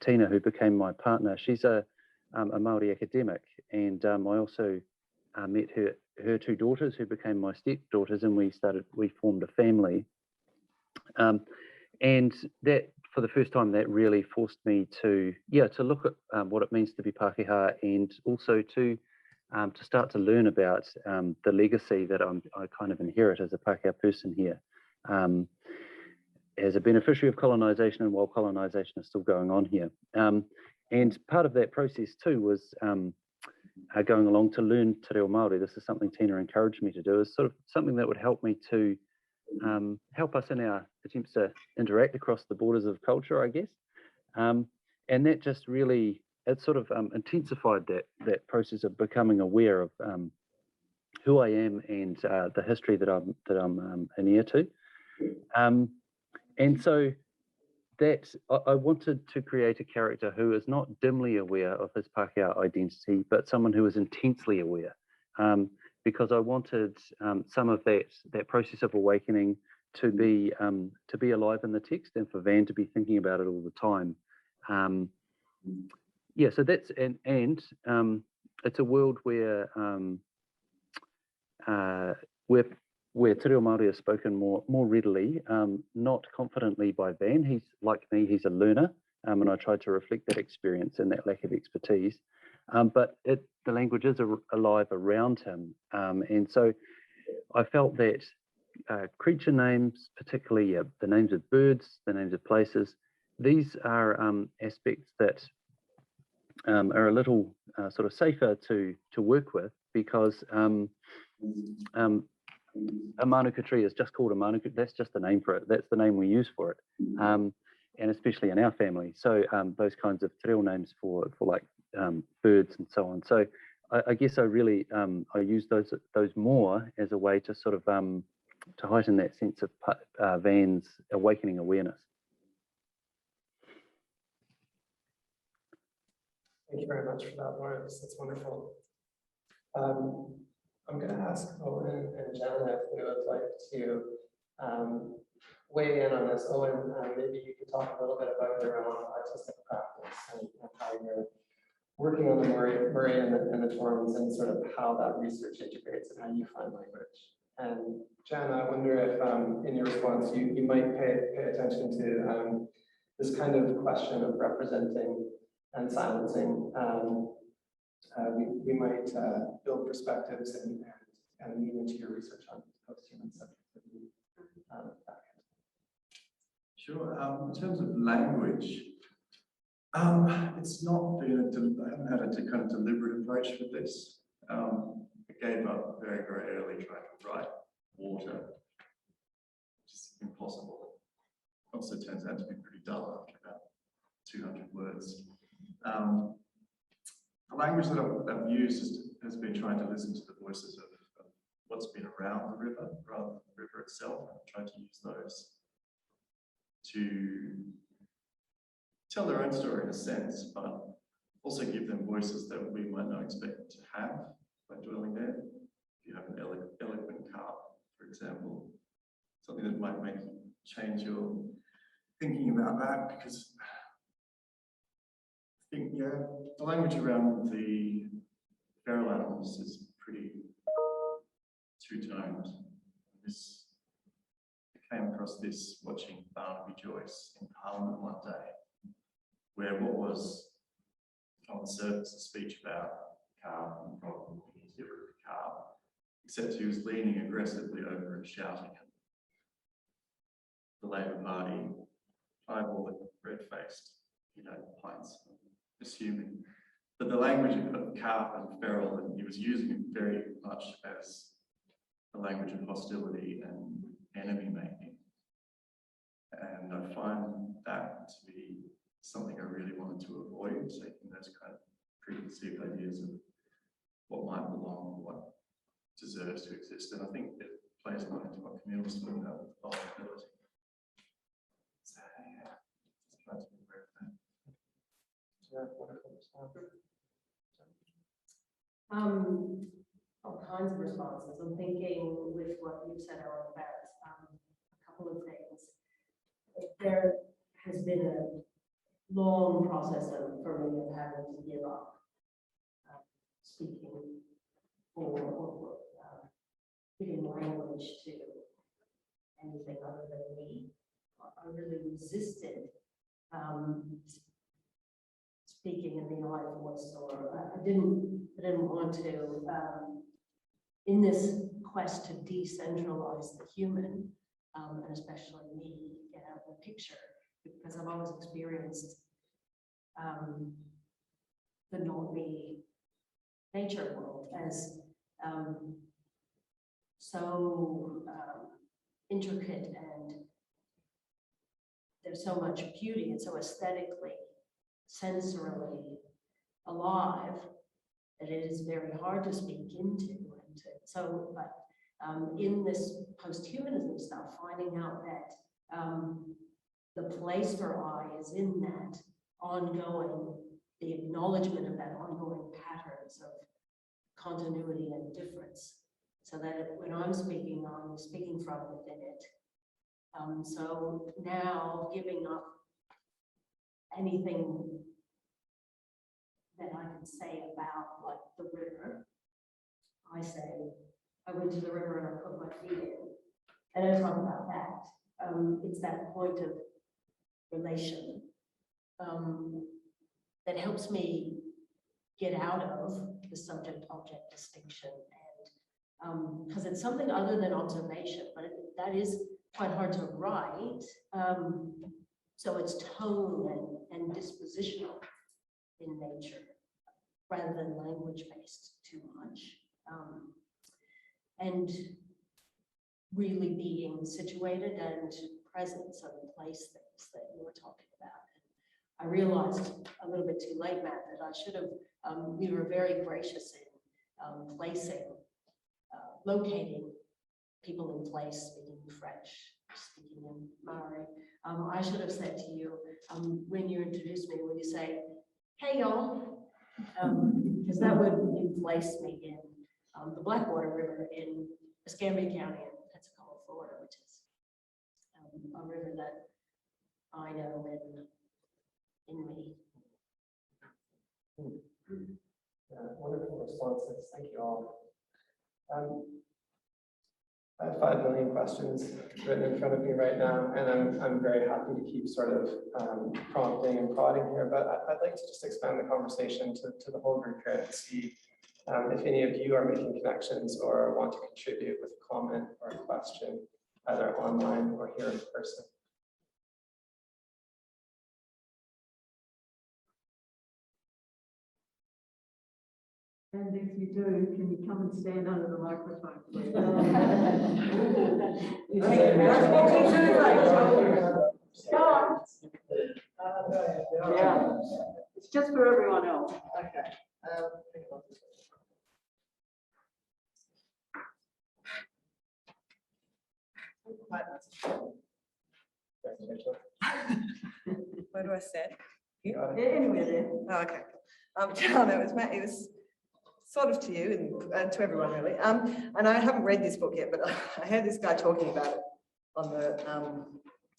Speaker 6: Tina, who became my partner. She's a Maori academic, and I also met her two daughters, who became my stepdaughters, and we formed a family. And that, for the first time, that really forced me to look at what it means to be Pākehā, and also to start to learn about the legacy that I kind of inherit as a Pākehā person here, as a beneficiary of colonisation, and while colonisation is still going on here. And part of that process too was going along to learn te reo Māori. This is something Tina encouraged me to do, is sort of something that would help me to help us in our attempts to interact across the borders of culture, I guess. And that just really, it sort of intensified that process of becoming aware of who I am and the history that I'm an heir to. And so that I wanted to create a character who is not dimly aware of his Pākehā identity, but someone who is intensely aware. Because I wanted some of that process of awakening to be alive in the text, and for Van to be thinking about it all the time. So that's and it's a world where te reo Māori is spoken more readily, not confidently by Van. He's like me; he's a learner, and I tried to reflect that experience and that lack of expertise. But the language is alive around him, and so I felt that creature names, particularly the names of birds, the names of places, these are aspects that are a little sort of safer to work with, because a manuka tree is just called a manuka. That's just the name for it. That's the name we use for it, and especially in our family. So those kinds of te reo names for like birds and so on. So I guess I really I use those more as a way to sort of to heighten that sense of Van's awakening awareness.
Speaker 1: Thank you very much for that, Lawrence. That's wonderful. I'm going to ask Owen and Jan if they would like to weigh in on this. Owen, maybe you could talk a little bit about your own artistic practice and how you're working on the Murray and the Torrens and sort of how that research integrates and how you find language. And Jan, I wonder if in your response, you might pay attention to this kind of question of representing and silencing. We might build perspectives and lean into your research on post-human subjectivity.
Speaker 2: Sure. In terms of language, it's not been I haven't had a kind of deliberate approach with this. I gave up very, very early trying to write water, which is impossible. Also turns out to be pretty dull after about 200 words. The language that I've used has been trying to listen to the voices of what's been around the river rather than the river itself. I've tried to use those to tell their own story in a sense, but also give them voices that we might not expect to have by dwelling there. If you have an eloquent carp, for example, something that might make you change your thinking about that, because I think, yeah, the language around the feral animals is pretty two-toned. I came across this watching Barnaby Joyce in Parliament one day, where what was on the surface a speech about carp and the problem we need to get rid of the carp, except he was leaning aggressively over and shouting at the Labour Party, eyeballing, red-faced, pints, assuming. But the language of carp and feral, and he was using it very much as a language of hostility and enemy making. And I find that to be something I really wanted to avoid, taking those kind of preconceived ideas of what might belong, what deserves to exist. And I think it plays a lot into what Camille was talking about with vulnerability. So yeah, just try to be aware of that.
Speaker 1: Yeah, wonderful response.
Speaker 4: All kinds of responses. I'm thinking with what you said, Owen, about a couple of things. There has been a long process for me of having to give up speaking or giving language to anything other than me. I really resisted speaking in the I voice, or I didn't want to, in this quest to decentralize the human, and especially me, get out of the picture, because I've always experienced the not-me nature world as so intricate, and there's so much beauty and so aesthetically, sensorily alive that it is very hard to speak into. And so, but in this post-humanism stuff, finding out that the place for I is in that ongoing, the acknowledgement of that ongoing patterns of continuity and difference, so that when I'm speaking from within it. So now giving up anything that I can say about, like, the river, I say, I went to the river and I put my feet in. And I talk about that. It's that point of relation that helps me get out of the subject-object distinction, and because it's something other than observation, but that is quite hard to write. So it's tone and dispositional in nature, rather than language-based too much. And really being situated and present, so the place things that you were talking about. And I realized a little bit too late, Matt, that I should have, we were very gracious in placing, locating people in place, speaking French, speaking in Maori. I should have said to you, when you introduced me, would you say, hey y'all, because that would place me in the Blackwater River in Escambia County in Pensacola, Florida, which is a river that I know in me.
Speaker 1: Wonderful responses. Thank you all. I have 5 million questions written in front of me right now, and I'm very happy to keep sort of prompting and prodding here, but I'd like to just expand the conversation to the whole group here and see if any of you are making connections or want to contribute with a comment or a question, either online or here in person.
Speaker 3: And if you do, can you come and stand under the microphone, please? That's what we do, Rachel. Stop. Yeah, it's just for everyone else. Okay.
Speaker 8: Where do I sit?
Speaker 3: Anywhere there.
Speaker 8: Oh, okay. John, it was sort of to you and to everyone really. And I haven't read this book yet, but I heard this guy talking about it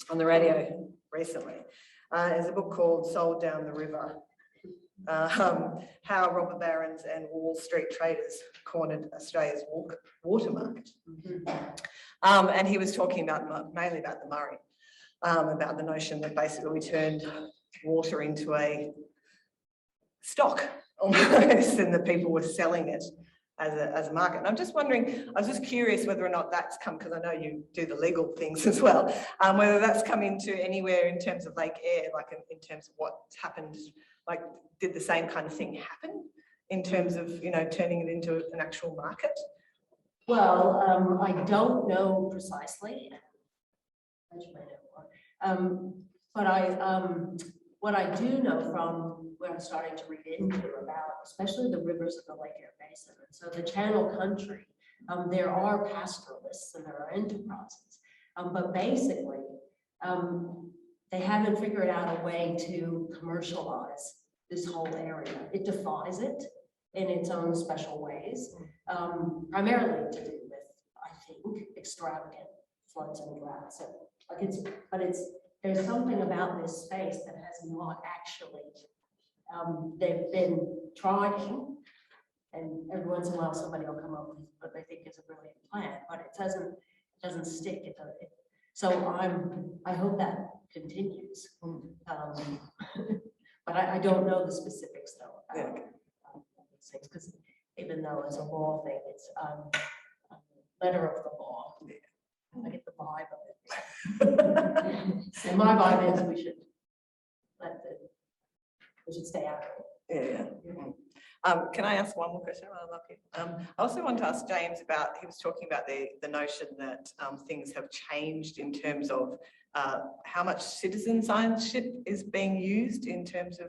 Speaker 8: on the radio recently. There's a book called Sold Down the River. How robber barons and Wall Street traders cornered Australia's water market. And he was talking about mainly about the Murray, about the notion that basically we turned water into a stock almost, and that people were selling it as a market. And I'm just wondering, I was just curious whether or not that's come, because I know you do the legal things as well, whether that's come into anywhere in terms of Lake Eyre, like in terms of what's happened, like did the same kind of thing happen in terms of, you know, turning it into an actual market?
Speaker 4: Well, I don't know precisely, but what I do know from where I'm starting to read into about, especially the rivers of the Lake Eyre Basin, and so the Channel Country, there are pastoralists and there are enterprises, but basically, they haven't figured out a way to commercialize this whole area. It defies it in its own special ways, primarily to do with, I think, extravagant floods and droughts. There's something about this space that has not actually, they've been trying, and every once in a while somebody will come up with what they think is a brilliant plan, but it doesn't stick. So I hope that continues. But I don't know the specifics though about these things, because even though it's a law thing, it's letter of the law. I get the vibe of it. And my vibe is we should stay out of it.
Speaker 8: Yeah. Can I ask one more question? I also want to ask James about, he was talking about the notion that things have changed in terms of how much citizen science is being used in terms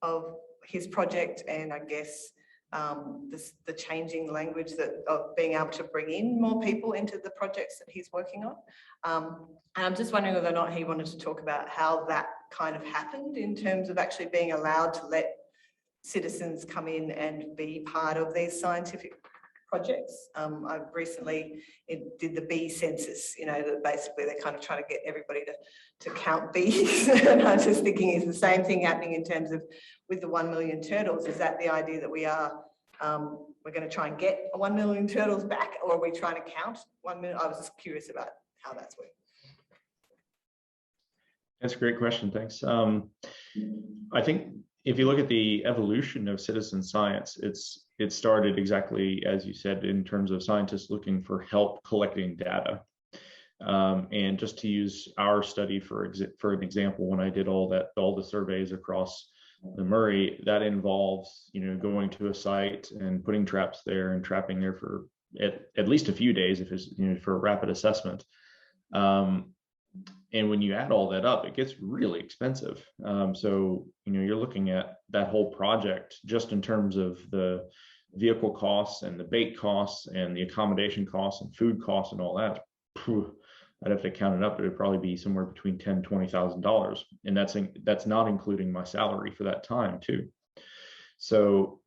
Speaker 8: of his project, and I guess the changing language of being able to bring in more people into the projects that he's working on. And I'm just wondering whether or not he wanted to talk about how that kind of happened in terms of actually being allowed to let citizens come in and be part of these scientific projects. I recently did the bee census, you know, that basically they're kind of trying to get everybody to count bees. And I'm just thinking, is the same thing happening in terms of with the 1 million turtles? Is that the idea that we're going to try and get 1 million turtles back, or are we trying to count 1 million? I was just curious about how that's working.
Speaker 7: That's a great question. Thanks. I think if you look at the evolution of citizen science, it started exactly as you said, in terms of scientists looking for help collecting data. And just to use our study for an example, when I did all the surveys across the Murray, that involves, you know, going to a site and putting traps there and trapping there for at least a few days if it's, you know, for a rapid assessment. And when you add all that up, it gets really expensive. So, you know, you're looking at that whole project just in terms of the vehicle costs and the bait costs and the accommodation costs and food costs and all that. I'd have to count it up. It would probably be somewhere between $10,000 to $20,000, and that's not including my salary for that time too. So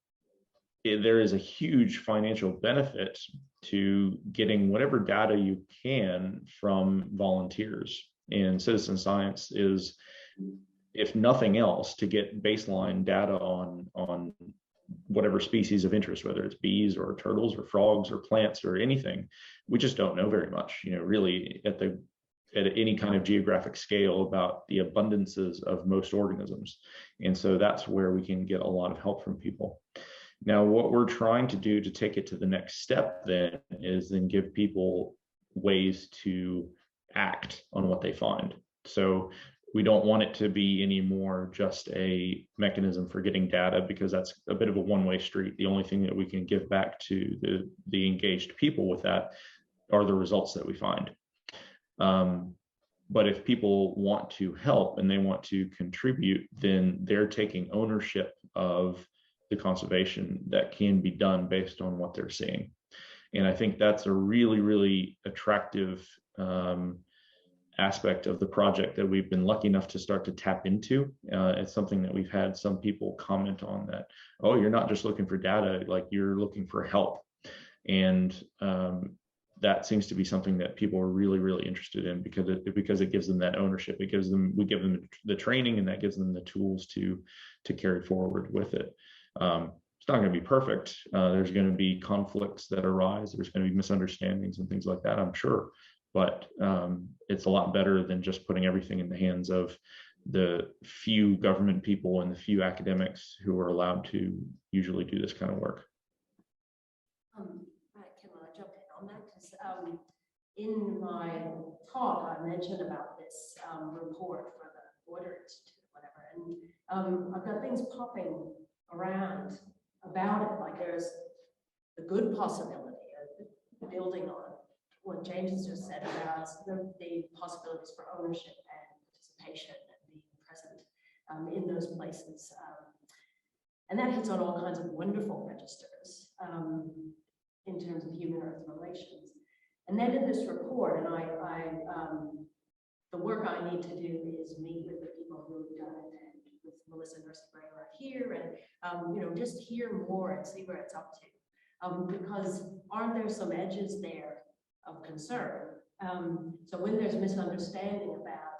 Speaker 7: there is a huge financial benefit to getting whatever data you can from volunteers. And citizen science is, if nothing else, to get baseline data on whatever species of interest, whether it's bees or turtles or frogs or plants or anything. We just don't know very much, really at any kind of geographic scale about the abundances of most organisms. And so that's where we can get a lot of help from people. Now, what we're trying to do to take it to the next step then is then give people ways to act on what they find. So we don't want it to be anymore just a mechanism for getting data, because that's a bit of a one-way street. The only thing that we can give back to the engaged people with that are the results that we find. But if people want to help and they want to contribute, then they're taking ownership of the conservation that can be done based on what they're seeing. And I think that's a really, really attractive aspect of the project that we've been lucky enough to start to tap into. It's something that we've had some people comment on, that, oh, you're not just looking for data, like you're looking for help. And that seems to be something that people are really, really interested in, because it gives them that ownership. We give them the training, and that gives them the tools to carry forward with it. It's not going to be perfect. There's going to be conflicts that arise. There's going to be misunderstandings and things like that, I'm sure. But it's a lot better than just putting everything in the hands of the few government people and the few academics who are allowed to usually do this kind of work.
Speaker 4: Can I jump in on that? Because in my talk, I mentioned about this report for the Water Institute, whatever, and I've got things popping around about it. Like, there's the good possibility of building on what James has just said about the possibilities for ownership and participation and being present in those places. And that hits on all kinds of wonderful registers in terms of human-earth relations. And then in this report, and the work I need to do is meet with the people who have done it, and with Melissa Nursey-Gray right here, and just hear more and see where it's up to. Because aren't there some edges there of concern? So when there's misunderstanding about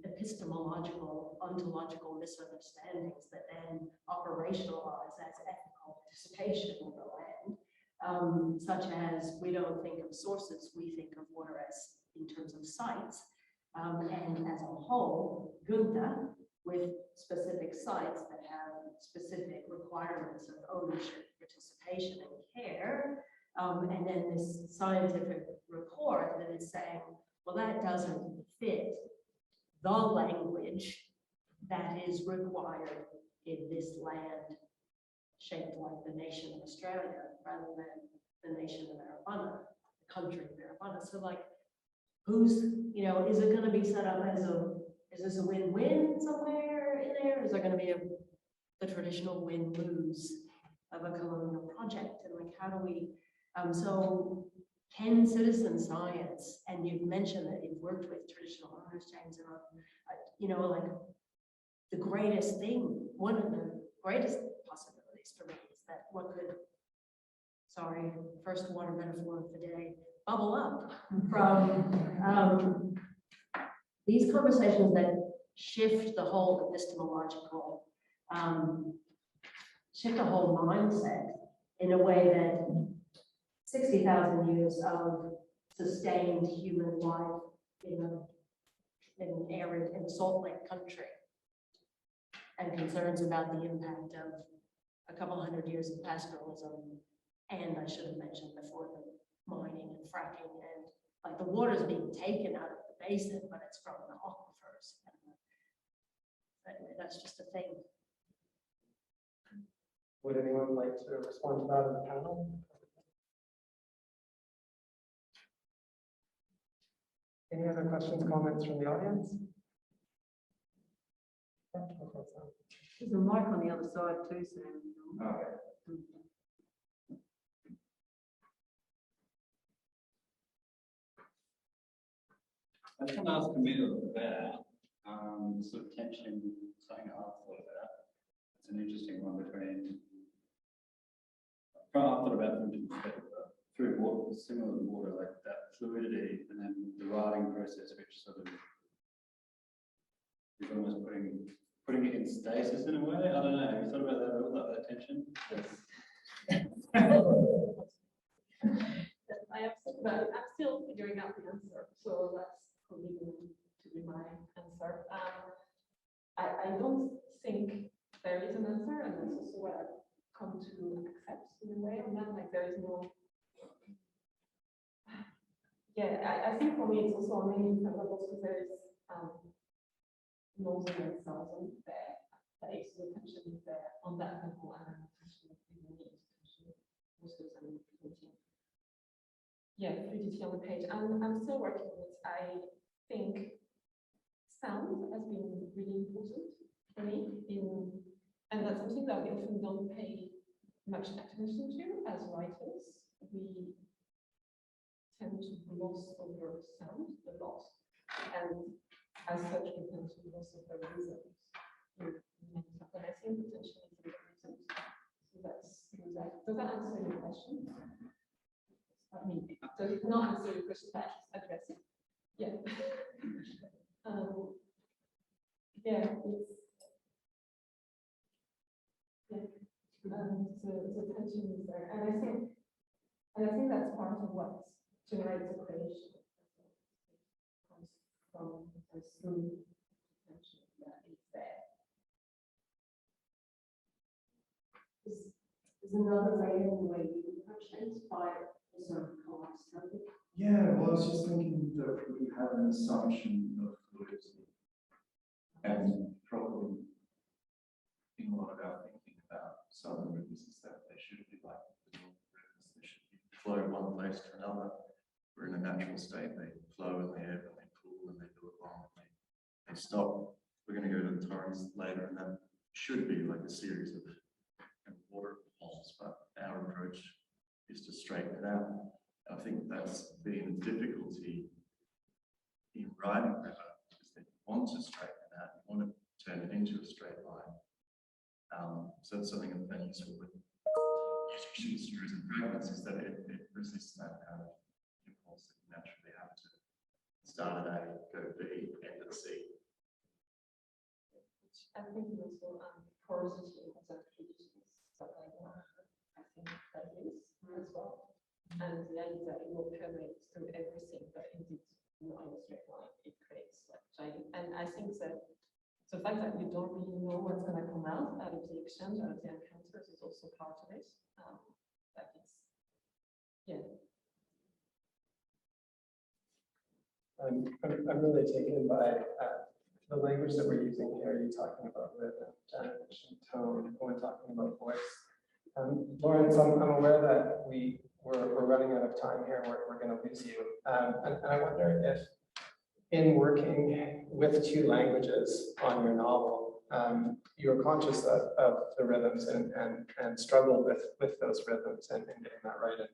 Speaker 4: epistemological, ontological misunderstandings that then operationalize as ethical participation in the land, such as we don't think of sources, we think of water as in terms of sites, and as a whole, Gunta, with specific sites that have specific requirements of ownership, participation, and care. And then this scientific report that is saying, well, that doesn't fit the language that is required in this land shaped like the nation of Australia rather than the nation of Arawana, the country of Arawana. So, like, who's, is it going to be set up as is this a win-win somewhere in there? Is there going to be the traditional win-lose of a colonial project? And, like, how do we, so can citizen science, and you've mentioned that you've worked with traditional owners, James, and like, the greatest thing, one of the greatest possibilities for me is that what could, first water metaphor of the day, bubble up from these conversations that shift the whole epistemological, shift the whole mindset in a way that 60,000 years of sustained human life in an arid and salt lake country, and concerns about the impact of a couple hundred years of pastoralism, and I should have mentioned before, the mining and fracking, and like the water's being taken out of the basin, but it's from the aquifers. Anyway, that's just a thing.
Speaker 1: Would anyone like to respond to that in the panel? Any other questions, comments from the audience?
Speaker 3: There's a mic on the other side too, Sam.
Speaker 1: Okay.
Speaker 9: I just want to ask Camille about the sort of tension, something I've thought about. It's an interesting one between, I've thought about from different perspectives, through water, similar to water, like that fluidity, and then the writing process, which sort of is almost putting putting it in stasis in a way. I don't know. Have you thought about that at all, that tension?
Speaker 5: Yes, I have thought about it. I'm still figuring out the answer, so that's probably going to be my answer. I don't think there is an answer, and that's also what I've come to accept in a way on that. Like there is no. Yeah, I think for me it's also on many different levels because there is northern and southern there. Place the tension is there on that level, and then tension is need tension most of the time. Yeah, fluidity on the page. I'm still working on it. I think sound has been really important for me and that's something that we often don't pay much attention to as writers. We tend to gloss over sound a lot, and as such we tend to gloss over rhythms. And I think potentially it's important. So that's does that answer your question? I mean, does it not answer your question, but address it? Yeah. Yeah, it's the tension is there, and I think that's part of what generates a creation. Comes from a through tension that is there.
Speaker 4: Is another way in the way you approach things by sort of collapse.
Speaker 2: Yeah, well, I was just thinking that we have an assumption of fluidity, and probably in a lot of our thinking about southern rivers is that they should be like the northern rivers. They should flow one place to another. We're in a natural state. They flow and they ebb and they pool and they go along and they stop. We're going to go to the torrents later, and that should be like a series of waterfalls, but our approach is to straighten it out. I think that's been a difficulty in writing river, because they want to straighten it out, you want to turn it into a straight line. So that's something I've been useful with using series and fragments, is that it resists that kind of impulse that you naturally have to start at A, go B, end at C.
Speaker 5: I think also porosity has actually stuff like that. I think that is as well. And the idea that it will permeate through everything, but indeed not in a straight line, it creates like giant. And I think that the fact that we don't really know what's going to come out of the exchange, out of the encounters, is also part of it. That is, yeah.
Speaker 1: I'm really taken by the language that we're using here. You're talking about rhythm, generation, tone, when talking about voice. Lawrence, I'm aware that we're running out of time here. We're going to lose you. And I wonder if, in working with two languages on your novel, you were conscious of the rhythms and struggled with those rhythms and getting that right. And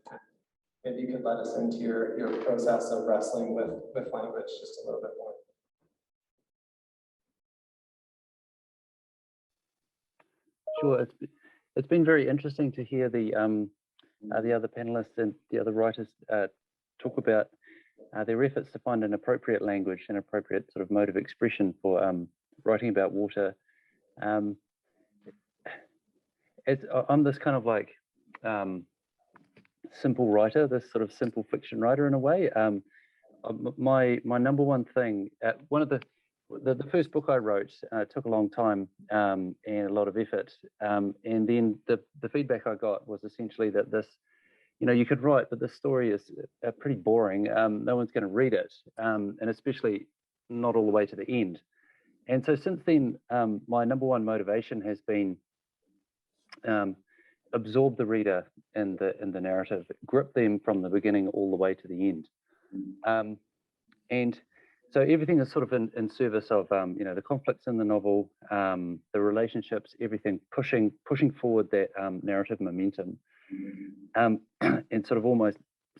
Speaker 1: maybe you could let us into your process of wrestling with language just a little bit more.
Speaker 6: Sure, it's been very interesting to hear the other panelists and the other writers talk about their efforts to find an appropriate language and appropriate sort of mode of expression for writing about water. I'm this kind of like simple writer, this sort of simple fiction writer in a way. My number one thing, one of the first book I wrote took a long time and a lot of effort. And then the feedback I got was essentially that this, you could write, but this story is pretty boring. No one's going to read it, and especially not all the way to the end. And so since then, my number one motivation has been absorb the reader in the narrative, grip them from the beginning all the way to the end. And so everything is sort of in service of the conflicts in the novel, the relationships, everything pushing forward that narrative momentum, and sort of almost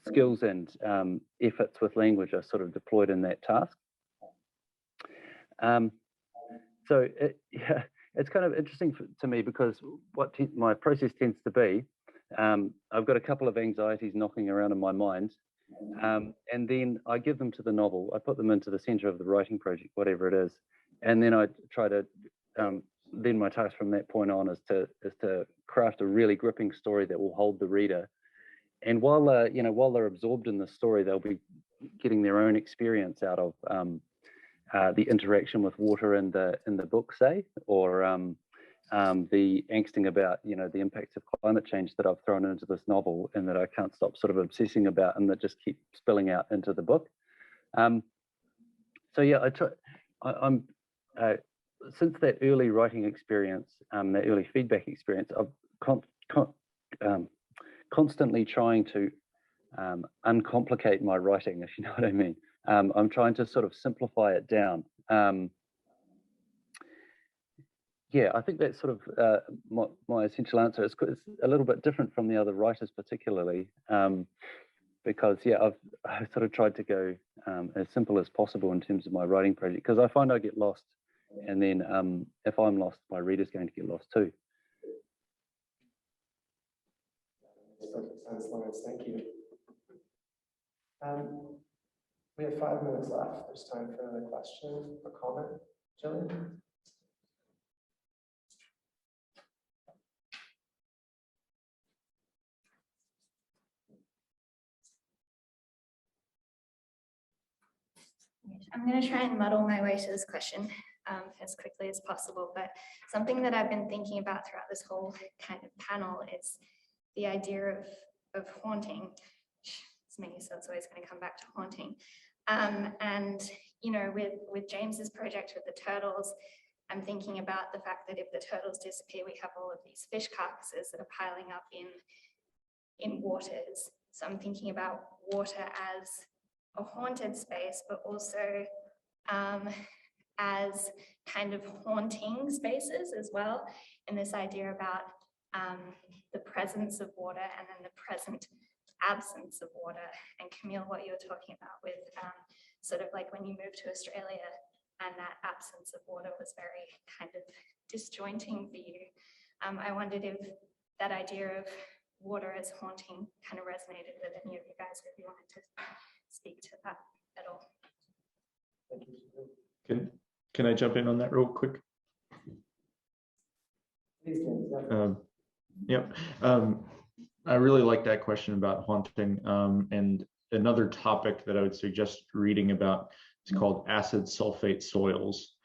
Speaker 6: skills and efforts with language are sort of deployed in that task. So it's kind of interesting to me because what my process tends to be, I've got a couple of anxieties knocking around in my mind. And then I give them to the novel. I put them into the center of the writing project, whatever it is. And then I try to then my task from that point on is to craft a really gripping story that will hold the reader. And while they're absorbed in the story, they'll be getting their own experience out of the interaction with water in the book, say, or the angsting about the impacts of climate change that I've thrown into this novel and that I can't stop sort of obsessing about, and that just keep spilling out into the book. So yeah, I'm since that early writing experience, that early feedback experience, I've constantly trying to uncomplicate my writing, if you know what I mean. I'm trying to sort of simplify it down. Yeah, I think that's sort of my essential answer. It's a little bit different from the other writers, particularly, because yeah, I've sort of tried to go as simple as possible in terms of my writing project, because I find I get lost, and then if I'm lost, my reader's going to get lost too.
Speaker 1: Makes perfect sense, Lawrence. Thank you. We have 5 minutes left. There's time for another question or comment. Jillian?
Speaker 10: I'm going to try and muddle my way to this question as quickly as possible, but something that I've been thinking about throughout this whole kind of panel is the idea of haunting. It's me, so it's always going to come back to haunting. And, you know, with James's project with the turtles, I'm thinking about the fact that if the turtles disappear, we have all of these fish carcasses that are piling up in waters. So I'm thinking about water as a haunted space, but also as kind of haunting spaces as well. And this idea about the presence of water and then the present absence of water. And Camille, what you were talking about with sort of like when you moved to Australia and that absence of water was very kind of disjointing for you. I wondered if that idea of water as haunting kind of resonated with any of you guys, if you wanted to speak to that at all.
Speaker 1: Thank you.
Speaker 7: Can I jump in on that real quick?
Speaker 1: Please, James.
Speaker 7: Yep. I really like that question about haunting. And another topic that I would suggest reading about is called acid sulfate soils,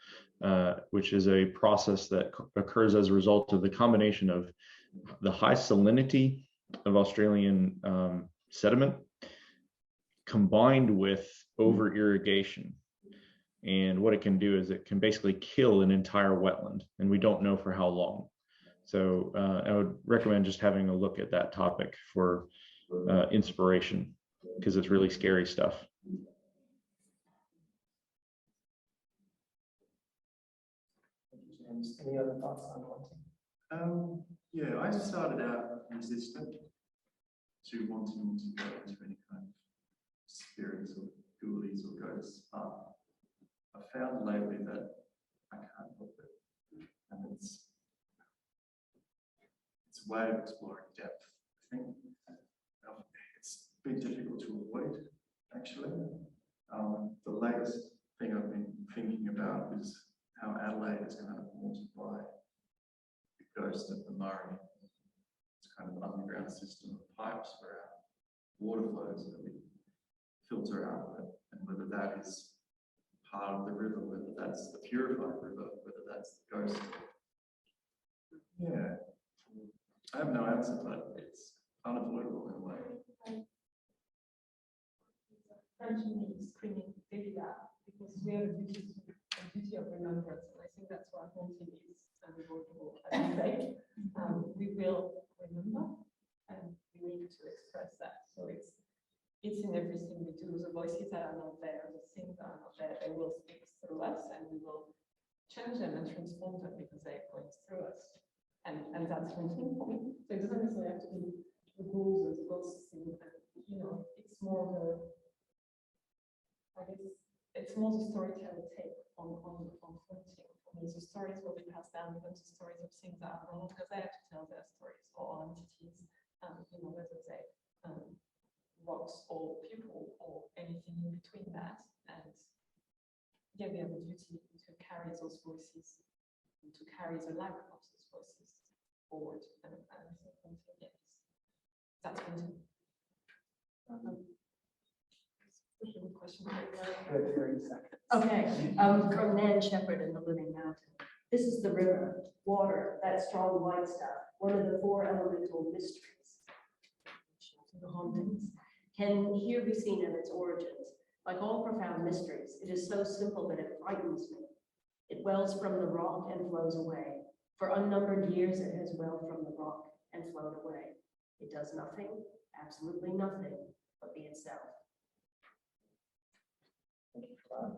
Speaker 7: which is a process that occurs as a result of the combination of the high salinity of Australian sediment combined with over irrigation. And what it can do is it can basically kill an entire wetland, and we don't know for how long. So I would recommend just having a look at that topic for inspiration, because it's really scary stuff.
Speaker 1: James, any other thoughts on haunting?
Speaker 2: Yeah, I started out resistant to wanting to go into any kind of spirits or ghoulies or ghosts, but I found lately that I can't help it, and it's a way of exploring depth. I think it's been difficult to avoid, actually. The latest thing I've been thinking about is how Adelaide is kind of haunted by the ghost of the Maori. It's kind of an underground system of pipes where our water flows that we filter out of it, and whether that is part of the river, whether that's the purified river, whether that's the ghost. Yeah, I have no answer, but it's unavoidable in a way.
Speaker 5: Frenchman is screaming Delia because we have a duty of remembrance, and I think that's what haunting is unavoidable. As you say, we will remember, and we need to express that. So it's in everything we do. The voices that are not there, the things that are not there, they will speak through us, and we will change them and transform them because they're going through us. And that's haunting for me. So it doesn't necessarily have to be the ghouls or the ghosts thing. You know, it's more of a, I guess, it's more the storyteller take on haunting. For me, the stories will be passed down, even to stories of things that are wrong, because they have to tell their stories, or entities, you know, whether they rocks or people or anything in between that. And yeah, we have a duty to carry those voices to carry the lack of these voices forward. And yes, that's going to. Question.
Speaker 1: 30 seconds.
Speaker 4: Okay, from Nan Shepherd in The Living Mountain. This is the river, water, that strong white stuff, one of the 4 elemental mysteries. The hauntings can here be seen in its origins. Like all profound mysteries, it is so simple that it frightens me. It wells from the rock and flows away. For unnumbered years, it has welled from the rock and flowed away. It does nothing, absolutely nothing, but be itself.
Speaker 1: Thank you for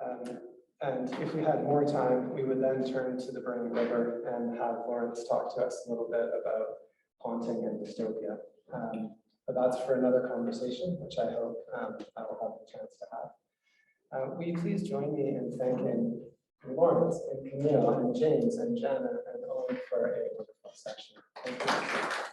Speaker 1: that. And if we had more time, we would then turn to the Burning River and have Lawrence talk to us a little bit about haunting and dystopia. But that's for another conversation, which I hope I will have the chance to have. Will you please join me in thanking Lawrence and Camille and James and Jenna and Owen for a wonderful session. Thank you.